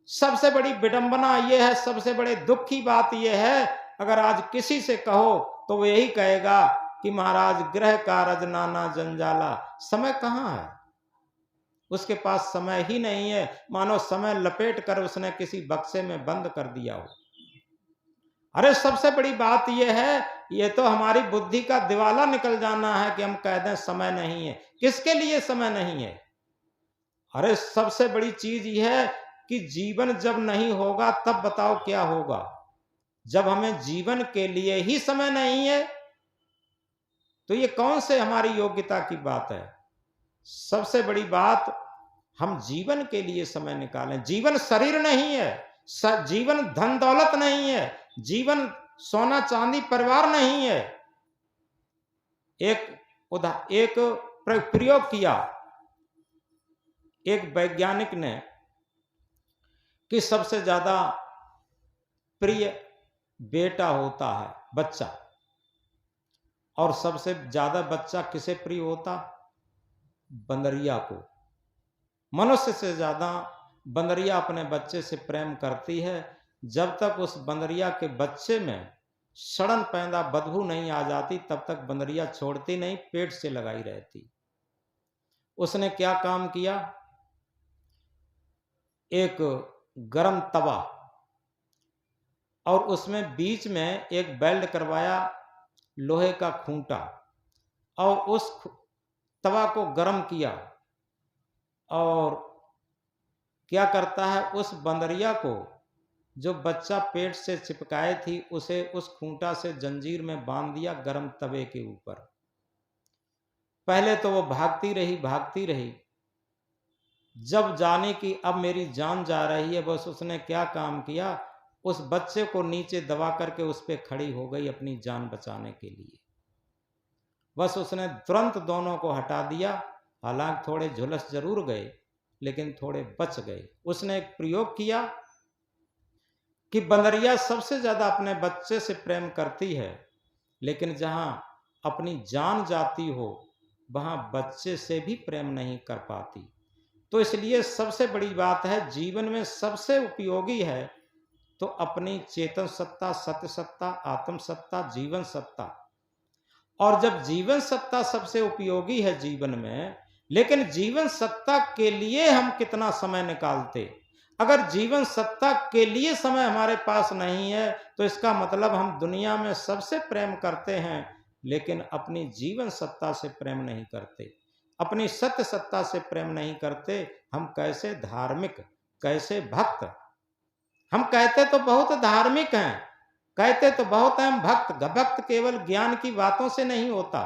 सबसे बड़ी विडंबना यह है, सबसे बड़े दुख की बात यह है, अगर आज किसी से कहो तो वो यही कहेगा कि महाराज गृह कारज नाना जंजाला, समय कहां है? उसके पास समय ही नहीं है, मानो समय लपेट कर उसने किसी बक्से में बंद कर दिया हो। अरे सबसे बड़ी बात यह है, ये तो हमारी बुद्धि का दिवाला निकल जाना है कि हम कह दें समय नहीं है। किसके लिए समय नहीं है? अरे सबसे बड़ी चीज यह है कि जीवन जब नहीं होगा तब बताओ क्या होगा। जब हमें जीवन के लिए ही समय नहीं है तो ये कौन से हमारी योग्यता की बात है? सबसे बड़ी बात, हम जीवन के लिए समय निकालें। जीवन शरीर नहीं है, जीवन धन दौलत नहीं है, जीवन सोना चांदी परिवार नहीं है। एक प्रयोग किया एक वैज्ञानिक ने कि सबसे ज्यादा प्रिय बेटा होता है बच्चा, और सबसे ज्यादा बच्चा किसे प्रिय होता? बंदरिया को। मनुष्य से ज्यादा बंदरिया अपने बच्चे से प्रेम करती है। जब तक उस बंदरिया के बच्चे में सड़न पैदा बदबू नहीं आ जाती तब तक बंदरिया छोड़ती नहीं, पेट से लगाई रहती। उसने क्या काम किया? एक गरम तवा और उसमें बीच में एक बेल्ट करवाया, लोहे का खूंटा, और उस तवा को गर्म किया, और क्या करता है, उस बंदरिया को जो बच्चा पेट से चिपकाए थी उसे उस खूंटा से जंजीर में बांध दिया गर्म तवे के ऊपर। पहले तो वो भागती रही, जब जाने की अब मेरी जान जा रही है, बस उसने क्या काम किया, उस बच्चे को नीचे दबा करके उस पे खड़ी हो गई अपनी जान बचाने के लिए। बस उसने तुरंत दोनों को हटा दिया। हालांकि थोड़े झुलस जरूर गए लेकिन थोड़े बच गए। उसने एक प्रयोग किया कि बंदरिया सबसे ज्यादा अपने बच्चे से प्रेम करती है, लेकिन जहां अपनी जान जाती हो वहां बच्चे से भी प्रेम नहीं कर पाती। तो इसलिए सबसे बड़ी बात है, जीवन में सबसे उपयोगी है तो अपनी चेतन सत्ता, सत्य सत्ता, आत्म सत्ता, जीवन सत्ता। और जब जीवन सत्ता सबसे उपयोगी है जीवन में, लेकिन जीवन सत्ता के लिए हम कितना समय निकालते? अगर जीवन सत्ता के लिए समय हमारे पास नहीं है तो इसका मतलब हम दुनिया में सबसे प्रेम करते हैं लेकिन अपनी जीवन सत्ता से प्रेम नहीं करते, अपनी सत्य सत्ता से प्रेम नहीं करते। हम कैसे धार्मिक, कैसे भक्त? हम कहते तो बहुत धार्मिक हैं, कहते तो बहुत हैं भक्त। भक्त केवल ज्ञान की बातों से नहीं होता।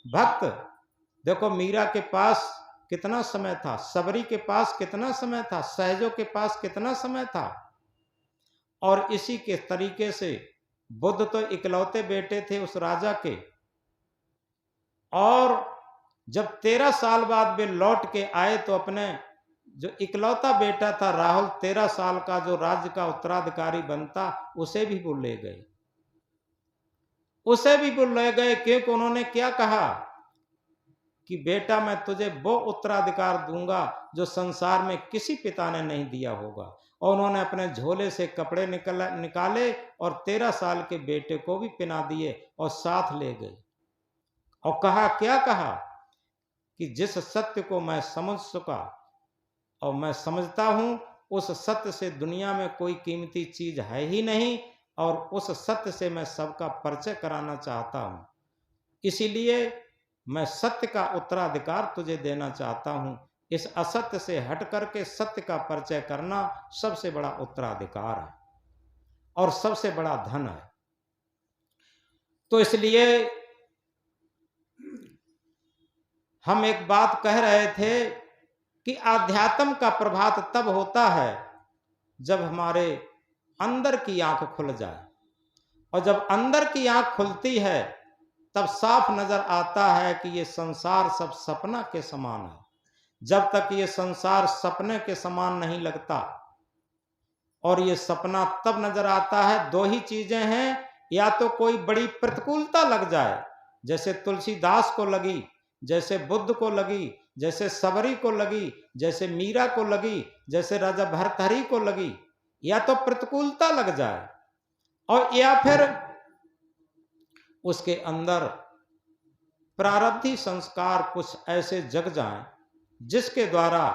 भक्त देखो, मीरा के पास कितना समय था, सबरी के पास कितना समय था, सहजों के पास कितना समय था। और इसी के तरीके से बुद्ध तो इकलौते बेटे थे उस राजा के, और जब 13 साल बाद वे लौट के आए तो अपने जो इकलौता बेटा था राहुल, 13 साल का, जो राज्य का उत्तराधिकारी बनता, उसे भी वो ले गए। उसे भी वो ले गए क्योंकि उन्होंने क्या कहा कि बेटा मैं तुझे वो उत्तराधिकार दूंगा जो संसार में किसी पिता ने नहीं दिया होगा। और उन्होंने अपने झोले से कपड़े निकाले और 13 साल के बेटे को भी पहना दिए और साथ ले गए। और कहा, क्या कहा कि जिस सत्य को मैं समझ चुका और मैं समझता हूं, उस सत्य से दुनिया में कोई कीमती चीज है ही नहीं, और उस सत्य से मैं सबका परिचय कराना चाहता हूं। इसीलिए मैं सत्य का उत्तराधिकार तुझे देना चाहता हूं। इस असत्य से हट करके सत्य का परिचय करना सबसे बड़ा उत्तराधिकार है और सबसे बड़ा धन है। तो इसलिए हम एक बात कह रहे थे कि आध्यात्म का प्रभात तब होता है जब हमारे अंदर की आंख खुल जाए, और जब अंदर की आंख खुलती है तब साफ नजर आता है कि ये संसार सब सपना के समान है। जब तक ये संसार सपने के समान नहीं लगता, और ये सपना तब नजर आता है, दो ही चीजें हैं, या तो कोई बड़ी प्रतिकूलता लग जाए, जैसे तुलसीदास को लगी, जैसे बुद्ध को लगी, जैसे सबरी को लगी, जैसे मीरा को लगी, जैसे राजा भर्तृहरि को लगी, या तो प्रतिकूलता लग जाए, और या फिर उसके अंदर प्रारब्धी संस्कार कुछ ऐसे जग जाएं जिसके द्वारा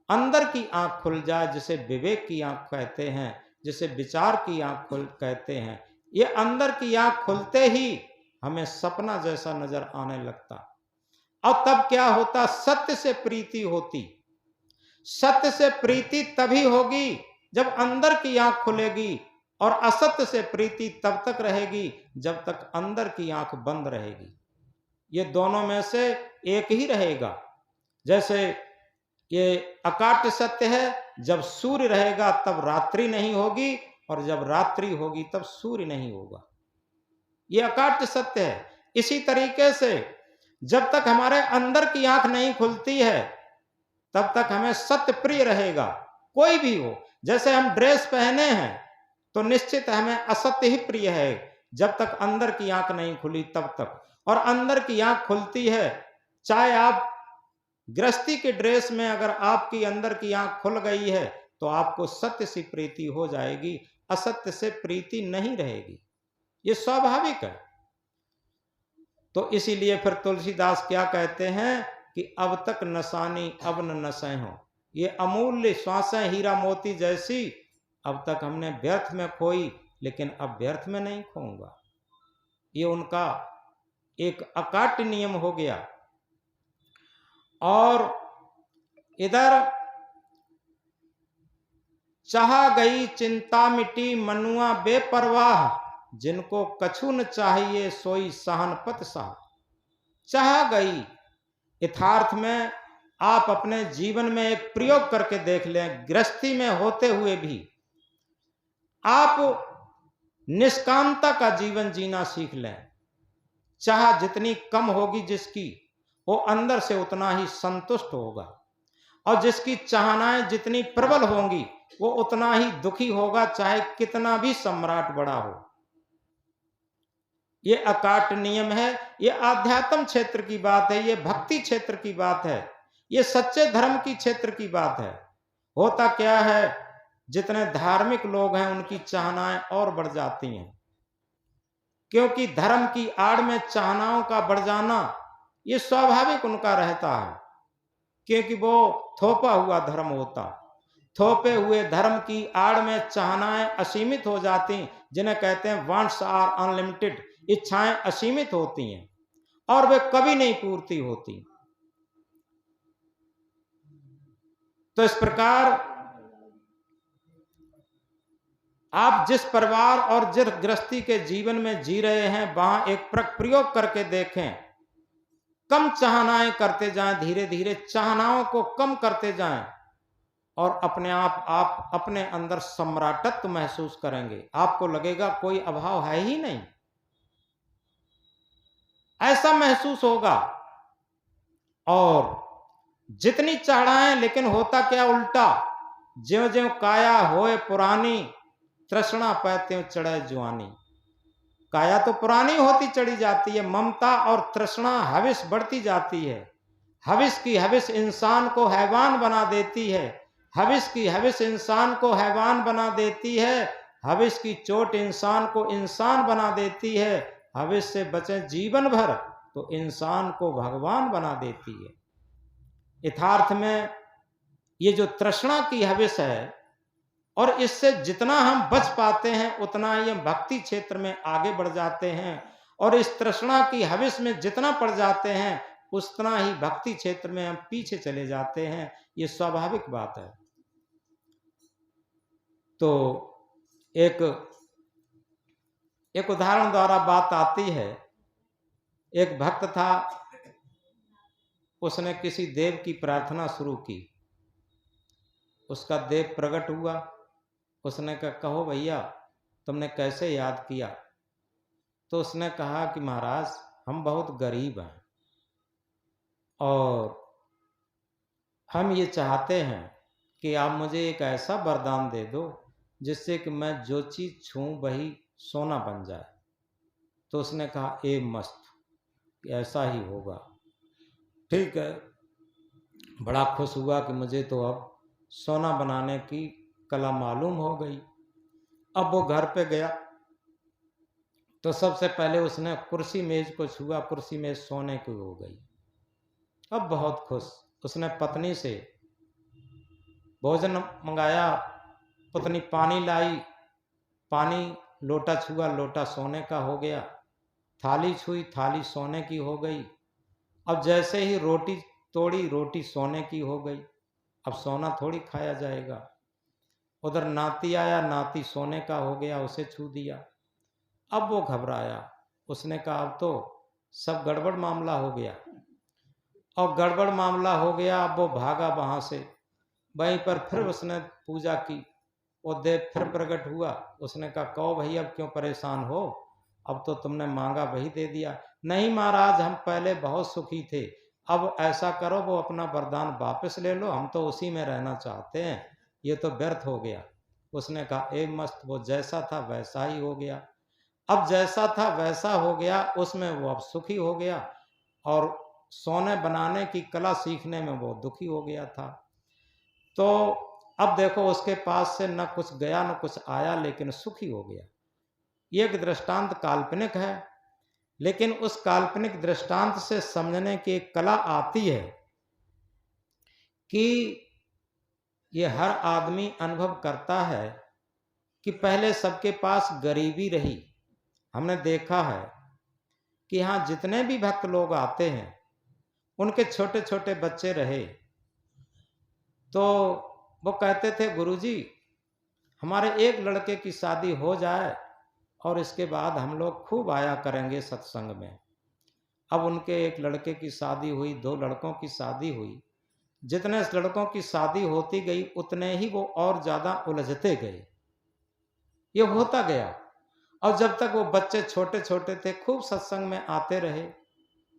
अंदर की आंख खुल जाए, जिसे विवेक की आंख कहते हैं, जिसे विचार की आंख कहते हैं। ये अंदर की आंख खुलते ही हमें सपना जैसा नजर आने लगता, और तब क्या होता, सत्य से प्रीति होती। सत्य से प्रीति तभी होगी जब अंदर की आंख खुलेगी, और असत्य से प्रीति तब तक रहेगी जब तक अंदर की आंख बंद रहेगी। ये दोनों में से एक ही रहेगा। जैसे ये अकाट्य सत्य है, जब सूर्य रहेगा तब रात्रि नहीं होगी, और जब रात्रि होगी तब सूर्य नहीं होगा। ये अकाट्य सत्य है। इसी तरीके से जब तक हमारे अंदर की आंख नहीं खुलती है तब तक हमें सत्य प्रिय रहेगा, कोई भी हो। जैसे हम ड्रेस पहने हैं तो निश्चित हमें असत्य ही प्रिय है जब तक अंदर की आंख नहीं खुली तब तक। और अंदर की आंख खुलती है, चाहे आप गृहस्थी के ड्रेस में, अगर आपकी अंदर की आंख खुल गई है तो आपको सत्य से प्रीति हो जाएगी, असत्य से प्रीति नहीं रहेगी। ये स्वाभाविक है। तो इसीलिए फिर तुलसीदास क्या कहते हैं कि अब तक नसानी अब न नशे हो। ये अमूल्य श्वासें हीरा मोती जैसी अब तक हमने व्यर्थ में खोई, लेकिन अब व्यर्थ में नहीं खोऊंगा। ये उनका एक अकाट्य नियम हो गया। और इधर चाह गई चिंता मिटी मनुआ बेपरवाह, जिनको कछु न चाहिए सोई सहनपत साह। चाह गई, यथार्थ में आप अपने जीवन में एक प्रयोग करके देख लें। गृहस्थी में होते हुए भी आप निष्कामता का जीवन जीना सीख लें। चाह जितनी कम होगी जिसकी, वो अंदर से उतना ही संतुष्ट होगा, और जिसकी चाहनाएं जितनी प्रबल होंगी वो उतना ही दुखी होगा, चाहे कितना भी सम्राट बड़ा हो। ये अकाट्य नियम है। ये आध्यात्म क्षेत्र की बात है, ये भक्ति क्षेत्र की बात है, ये सच्चे धर्म की क्षेत्र की बात है। होता क्या है, जितने धार्मिक लोग हैं उनकी चाहनाएं और बढ़ जाती हैं, क्योंकि धर्म की आड़ में चाहनाओं का बढ़ जाना ये स्वाभाविक उनका रहता है, क्योंकि वो थोपा हुआ धर्म होता। थोपे हुए धर्म की आड़ में चाहनाएं असीमित हो जाती, जिन्हें कहते हैं वांट्स आर अनलिमिटेड। इच्छाएं असीमित होती हैं और वे कभी नहीं पूर्ति होती। तो इस प्रकार आप जिस परिवार और जिस गृहस्थी के जीवन में जी रहे हैं, वहां एक प्रयोग करके देखें। कम चाहनाएं करते जाएं, धीरे धीरे चाहनाओं को कम करते जाएं, और अपने आप अपने अंदर सम्राटत्व महसूस करेंगे। आपको लगेगा कोई अभाव है ही नहीं, ऐसा महसूस होगा। और जितनी चढ़ाएं, लेकिन होता क्या उल्टा, ज्यों ज्यों काया होए पुरानी, तृष्णा पै त्यों चढ़े जुआनी। काया तो पुरानी होती चढ़ी जाती है, ममता और तृष्णा हविस बढ़ती जाती है। हविस की हविस इंसान को हैवान बना देती है, हविस की हविस इंसान को हैवान बना देती है, हविस की चोट इंसान को इंसान बना देती है। हविस से बचे जीवन भर तो इंसान को भगवान बना देती है। यथार्थ में ये जो तृष्णा की हविस है, और इससे जितना हम बच पाते हैं उतना ही हम भक्ति क्षेत्र में आगे बढ़ जाते हैं, और इस तृष्णा की हविस में जितना पड़ जाते हैं उतना ही भक्ति क्षेत्र में हम पीछे चले जाते हैं। ये स्वाभाविक बात है। तो एक उदाहरण द्वारा बात आती है। एक भक्त था, उसने किसी देव की प्रार्थना शुरू की, उसका देव प्रकट हुआ। उसने कहा, कहो भैया तुमने कैसे याद किया? तो उसने कहा कि महाराज हम बहुत गरीब हैं और हम ये चाहते हैं कि आप मुझे एक ऐसा वरदान दे दो जिससे कि मैं जो चीज छूं वही सोना बन जाए। तो उसने कहा, ए मस्त, ऐसा ही होगा। ठीक है, बड़ा खुश हुआ कि मुझे तो अब सोना बनाने की कला मालूम हो गई। अब वो घर पे गया तो सबसे पहले उसने कुर्सी मेज को छुआ, कुर्सी मेज सोने की हो गई। अब बहुत खुश, उसने पत्नी से भोजन मंगाया, पत्नी पानी लाई, पानी लोटा छुआ, लोटा सोने का हो गया। थाली छुई, थाली सोने की हो गई। अब जैसे ही रोटी तोड़ी, रोटी सोने की हो गई। अब सोना थोड़ी खाया जाएगा। उधर नाती आया, नाती सोने का हो गया, उसे छू दिया। अब वो घबराया, उसने कहा अब तो सब गड़बड़ मामला हो गया। और गड़बड़ मामला हो गया, अब वो भागा वहां से। वहीं पर फिर उसने पूजा की, वो देव फिर प्रकट हुआ। उसने कहा, कहो भाई अब क्यों परेशान हो, अब तो तुमने मांगा वही दे दिया। नहीं महाराज, हम पहले बहुत सुखी थे, अब ऐसा करो वो अपना वरदान वापस ले लो, हम तो उसी में रहना चाहते हैं, ये तो व्यर्थ हो गया। उसने कहा, ए मस्त, वो जैसा था वैसा ही हो गया। अब जैसा था वैसा हो गया, उसमें वो अब सुखी हो गया, और सोने बनाने की कला सीखने में वो दुखी हो गया था। तो अब देखो, उसके पास से न कुछ गया न कुछ आया, लेकिन सुखी हो गया। ये एक दृष्टांत काल्पनिक है, लेकिन उस काल्पनिक दृष्टांत से समझने की एक कला आती है कि ये हर आदमी अनुभव करता है कि पहले सबके पास गरीबी रही। हमने देखा है कि यहाँ जितने भी भक्त लोग आते हैं उनके छोटे छोटे बच्चे रहे, तो वो कहते थे, गुरुजी हमारे एक लड़के की शादी हो जाए और इसके बाद हम लोग खूब आया करेंगे सत्संग में। अब उनके एक लड़के की शादी हुई, 2 लड़कों की शादी हुई। जितने लड़कों की शादी होती गई उतने ही वो और ज्यादा उलझते गए। ये होता गया, और जब तक वो बच्चे छोटे छोटे थे खूब सत्संग में आते रहे,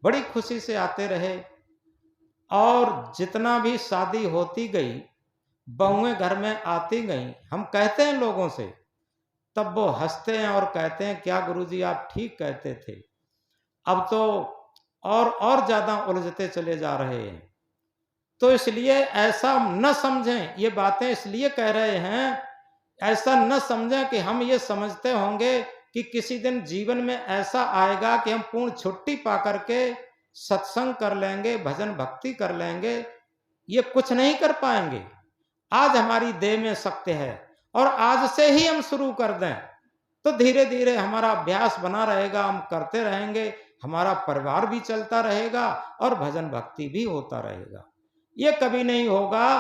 बड़ी खुशी से आते रहे, और जितना भी शादी होती गई, बहुएं घर में आती गई, हम कहते हैं लोगों से, तब वो हंसते हैं और कहते हैं, क्या गुरुजी आप ठीक कहते थे, अब तो और ज्यादा उलझते चले जा रहे हैं। तो इसलिए ऐसा न समझें, ये बातें इसलिए कह रहे हैं, ऐसा न समझें कि हम ये समझते होंगे कि किसी दिन जीवन में ऐसा आएगा कि हम पूर्ण छुट्टी पा करके सत्संग कर लेंगे, भजन भक्ति कर लेंगे। ये कुछ नहीं कर पाएंगे। आज हमारी देह में शक्ति है, और आज से ही हम शुरू कर दें तो धीरे धीरे हमारा अभ्यास बना रहेगा, हम करते रहेंगे, हमारा परिवार भी चलता रहेगा और भजन भक्ति भी होता रहेगा। ये कभी नहीं होगा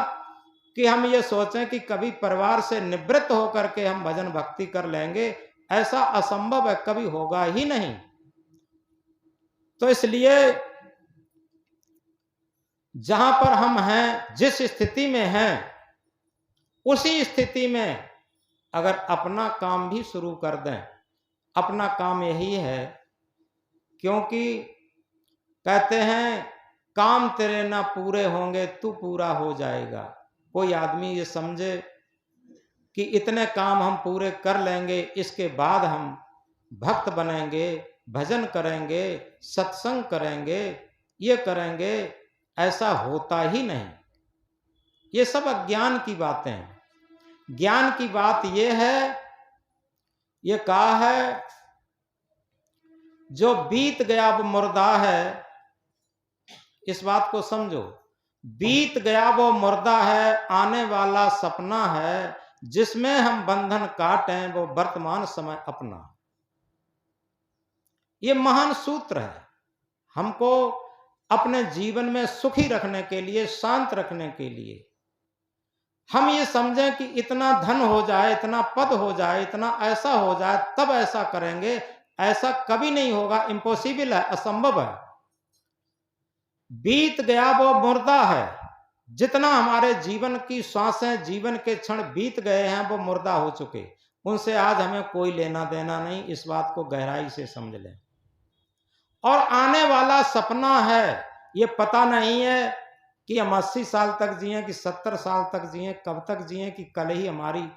कि हम ये सोचें कि कभी परिवार से निवृत्त होकर के हम भजन भक्ति कर लेंगे, ऐसा असंभव है, कभी होगा ही नहीं। तो इसलिए जहां पर हम हैं, जिस स्थिति में हैं, उसी स्थिति में अगर अपना काम भी शुरू कर दें, अपना काम यही है, क्योंकि कहते हैं काम तेरे ना पूरे होंगे, तू पूरा हो जाएगा। कोई आदमी ये समझे कि इतने काम हम पूरे कर लेंगे, इसके बाद हम भक्त बनेंगे, भजन करेंगे, सत्संग करेंगे, ये करेंगे, ऐसा होता ही नहीं। ये सब अज्ञान की बातें हैं। ज्ञान की बात ये है, ये कहा है जो बीत गया वो मुर्दा है। इस बात को समझो, बीत गया वो मुर्दा है, आने वाला सपना है, जिसमें हम बंधन काटें वो वर्तमान समय अपना। ये महान सूत्र है। हमको अपने जीवन में सुखी रखने के लिए, शांत रखने के लिए, हम ये समझें कि इतना धन हो जाए, इतना पद हो जाए, इतना ऐसा हो जाए, तब ऐसा करेंगे। ऐसा कभी नहीं होगा, इम्पॉसिबल है, असंभव है। बीत गया वो मुर्दा है। जितना हमारे जीवन की श्वासें, जीवन के क्षण बीत गए हैं, वो मुर्दा हो चुके, उनसे आज हमें कोई लेना देना नहीं। इस बात को गहराई से समझ लें। और आने वाला सपना है, ये पता नहीं है कि हम 80 साल तक जिए कि 70 साल तक जिए, कब तक जिए, कि कल ही हमारी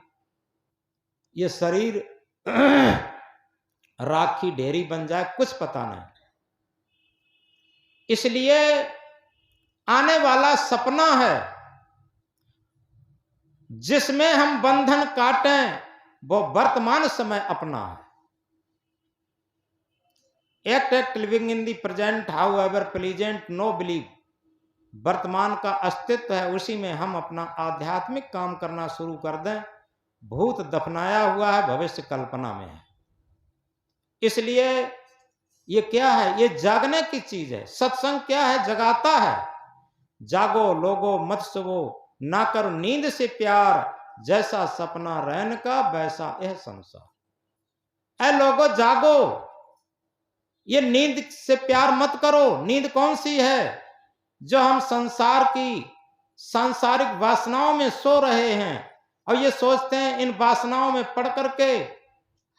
ये शरीर राख की ढेरी बन जाए, कुछ पता नहीं। इसलिए आने वाला सपना है, जिसमें हम बंधन काटें वो वर्तमान समय अपना है। Act living in the present, however pleasant, no believe। वर्तमान का अस्तित्व है, उसी में हम अपना आध्यात्मिक काम करना शुरू कर दें। भूत दफनाया हुआ है, भविष्य कल्पना में है। इसलिए ये क्या है? ये जागने की चीज है। सत्संग क्या है? जगाता है। जागो लोगो मत सोवो, ना करो नींद से प्यार, जैसा सपना रैन का वैसा यह संसार। ऐ लोगो जागो, ये नींद से प्यार मत करो। नींद कौन सी है? जो हम संसार की सांसारिक वासनाओं में सो रहे हैं और ये सोचते हैं इन वासनाओं में पड़ करके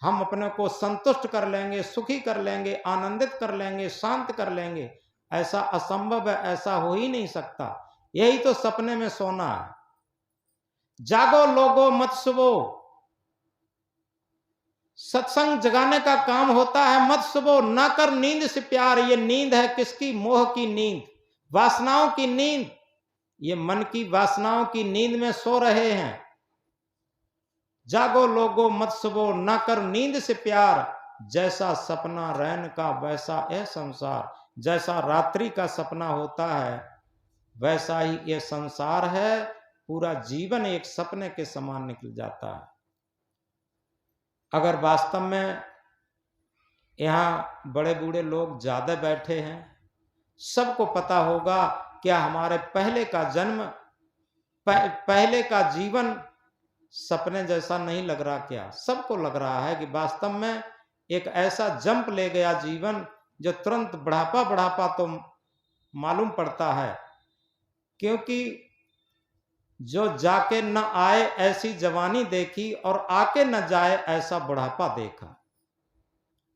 हम अपने को संतुष्ट कर लेंगे, सुखी कर लेंगे, आनंदित कर लेंगे, शांत कर लेंगे। ऐसा असंभव है, ऐसा हो ही नहीं सकता। यही तो सपने में सोना है। जागो लोगो मत सोवो। सत्संग जगाने का काम होता है। मत सोवो, ना कर नींद से प्यार। ये नींद है किसकी? मोह की नींद, वासनाओं की नींद। ये मन की वासनाओं की नींद में सो रहे हैं। जागो लोगो मत सोवो, ना कर नींद से प्यार, जैसा सपना रैन का वैसा यह संसार। जैसा रात्रि का सपना होता है वैसा ही यह संसार है। पूरा जीवन एक सपने के समान निकल जाता है। अगर वास्तव में यहाँ बड़े बूढ़े लोग ज्यादा बैठे हैं, सबको पता होगा क्या हमारे पहले का जन्म, पहले का जीवन सपने जैसा नहीं लग रहा? क्या सबको लग रहा है कि वास्तव में एक ऐसा जंप ले गया जीवन जो तुरंत बुढ़ापा तो मालूम पड़ता है। क्योंकि जो जाके न आए ऐसी जवानी देखी और आके न जाए ऐसा बुढ़ापा देखा।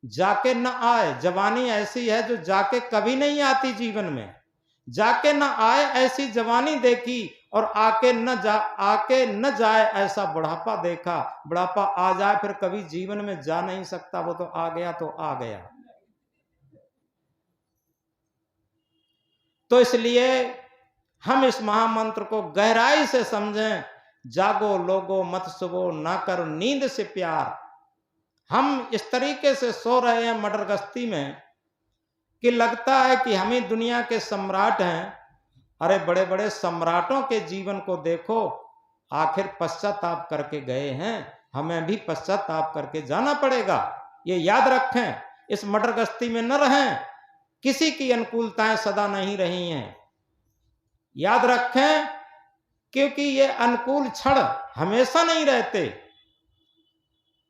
जाके न आए, जवानी ऐसी है जो जाके कभी नहीं आती जीवन में। जाके न आए ऐसी जवानी देखी और आके न जाए ऐसा बुढ़ापा देखा। बुढ़ापा आ जाए फिर कभी जीवन में जा नहीं सकता, वो तो आ गया तो आ गया। तो इसलिए हम इस महामंत्र को गहराई से समझें। जागो लोगो मत सोवो, ना करो नींद से प्यार। हम इस तरीके से सो रहे हैं मटर गश्ती में कि लगता है कि हम ही दुनिया के सम्राट हैं। अरे बड़े बड़े सम्राटों के जीवन को देखो, आखिर पश्चाताप करके गए हैं। हमें भी पश्चाताप करके जाना पड़ेगा। ये याद रखें, इस मटर गश्ती में न रहें। किसी की अनुकूलताएं सदा नहीं रही हैं, याद रखें, क्योंकि ये अनुकूल क्षण हमेशा नहीं रहते।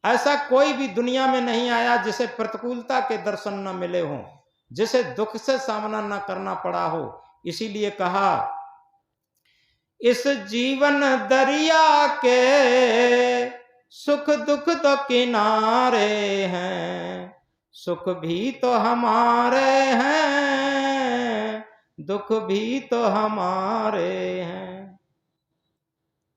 ऐसा कोई भी दुनिया में नहीं आया जिसे प्रतिकूलता के दर्शन न मिले हों, जिसे दुख से सामना न करना पड़ा हो। इसीलिए कहा, इस जीवन दरिया के सुख दुख तो किनारे हैं, सुख भी तो हमारे हैं, दुख भी तो हमारे हैं।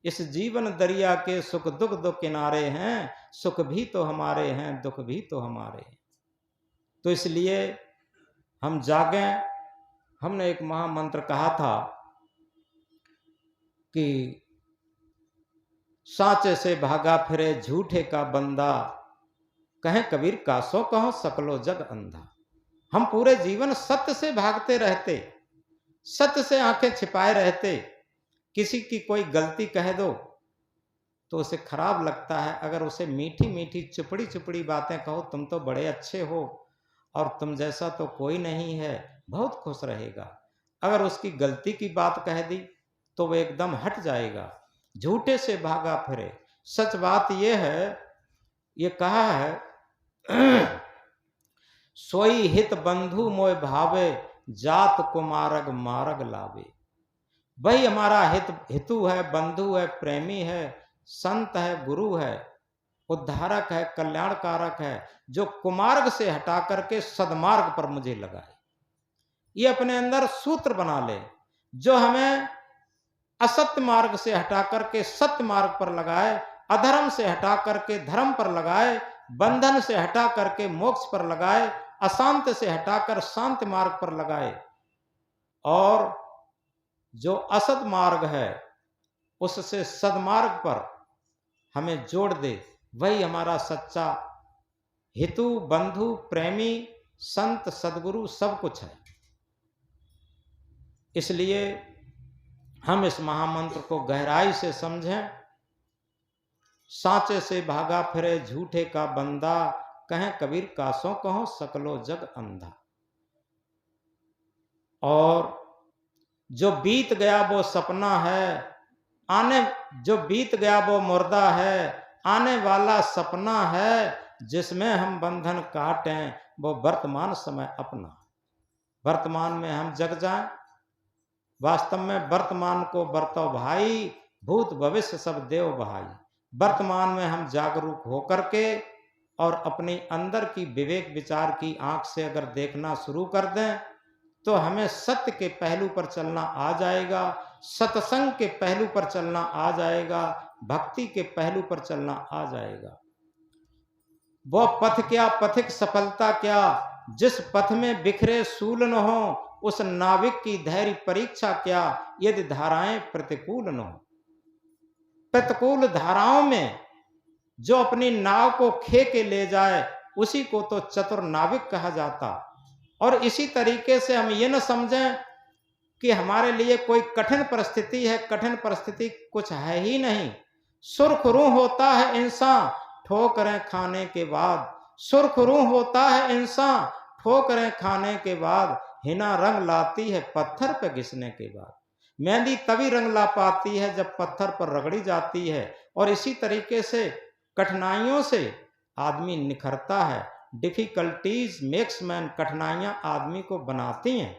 इस जीवन दरिया के सुख दुख दो किनारे हैं, सुख भी तो हमारे हैं, दुख भी तो हमारे हैं। तो इसलिए हम जागें। हमने एक महामंत्र कहा था कि साचे से भागा फिरे झूठे का बंदा, कहें कबीर कासो कहो सकलो जग अंधा। हम पूरे जीवन सत्य से भागते रहते, सत्य से आंखें छिपाए रहते। किसी की कोई गलती कह दो तो उसे खराब लगता है, अगर उसे मीठी मीठी चुपड़ी चुपड़ी बातें कहो, तुम तो बड़े अच्छे हो और तुम जैसा तो कोई नहीं है, बहुत खुश रहेगा। अगर उसकी गलती की बात कह दी तो वो एकदम हट जाएगा। झूठे से भागा फिरे। सच बात यह है, ये कहा है सोई हित बंधु मोय भावे, जात कुमारग मार्ग लावे। वही हमारा हितु है, बंधु है, प्रेमी है, संत है, गुरु है, उद्धारक है, कल्याणकारक है, जो कुमार्ग से हटा करके सदमार्ग पर मुझे लगाए। ये अपने अंदर सूत्र बना ले, जो हमें असत्य मार्ग से हटा करके सत्य मार्ग पर लगाए, अधर्म से हटा करके धर्म पर लगाए, बंधन से हटा करके मोक्ष पर लगाए, अशांत से हटाकर शांत मार्ग पर लगाए, और जो असत मार्ग है उससे सदमार्ग पर हमें जोड़ दे। वही हमारा सच्चा हितु, बंधु, प्रेमी, संत, सदगुरु सब कुछ है। इसलिए हम इस महामंत्र को गहराई से समझें। साचे से भागा फिरे झूठे का बंदा, कहें कबीर कासों कहो सकलो जग अंधा। और जो बीत गया वो सपना है, जो बीत गया वो मुर्दा है, आने वाला सपना है, जिसमें हम बंधन काटें वो वर्तमान समय अपना। वर्तमान में हम जग जाएं। वास्तव में वर्तमान को बरतो भाई, भूत भविष्य सब देव बहाई। वर्तमान में हम जागरूक होकर के और अपने अंदर की विवेक विचार की आंख से अगर देखना शुरू कर दें तो हमें सत्य के पहलू पर चलना आ जाएगा, सत्संग के पहलू पर चलना आ जाएगा, भक्ति के पहलू पर चलना आ जाएगा। वो पथ क्या, पथिक सफलता क्या, जिस पथ में बिखरे सूल न हो, उस नाविक की धैर्य परीक्षा क्या, यदि धाराएं प्रतिकूल न हो। प्रतिकूल धाराओं में जो अपनी नाव को खे के ले जाए उसी को तो चतुर नाविक कहा जाता। और इसी तरीके से हम ये न समझें कि हमारे लिए कोई कठिन परिस्थिति है, कठिन परिस्थिति कुछ है ही नहीं। सुरखरू होता है इंसान ठोकरें खाने के बाद, सुरखरू होता है इंसान ठोकरें खाने के बाद, हिना रंग लाती है पत्थर पर घिसने के बाद। मेहंदी तभी रंग ला पाती है जब पत्थर पर रगड़ी जाती है। और इसी तरीके से कठिनाइयों से आदमी निखरता है। डिफिकल्टीज मेक्स मैन, कठिनाइयां आदमी को बनाती हैं।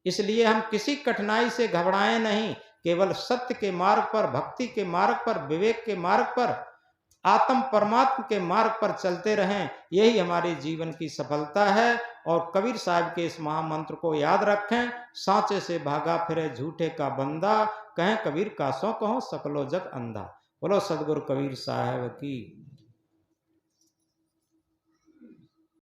इसलिए हम किसी कठिनाई से घबराएं नहीं, केवल सत्य के मार्ग पर, भक्ति के मार्ग पर, विवेक के मार्ग पर, आत्म परमात्मा के मार्ग पर चलते रहें। यही हमारे जीवन की सफलता है। और कबीर साहब के इस महामंत्र को याद रखें। साचे से भागा फिरे झूठे का बंदा, कहें कबीर कासों कहो सकलो जग अंधा। बोलो सदगुरु कबीर साहब की।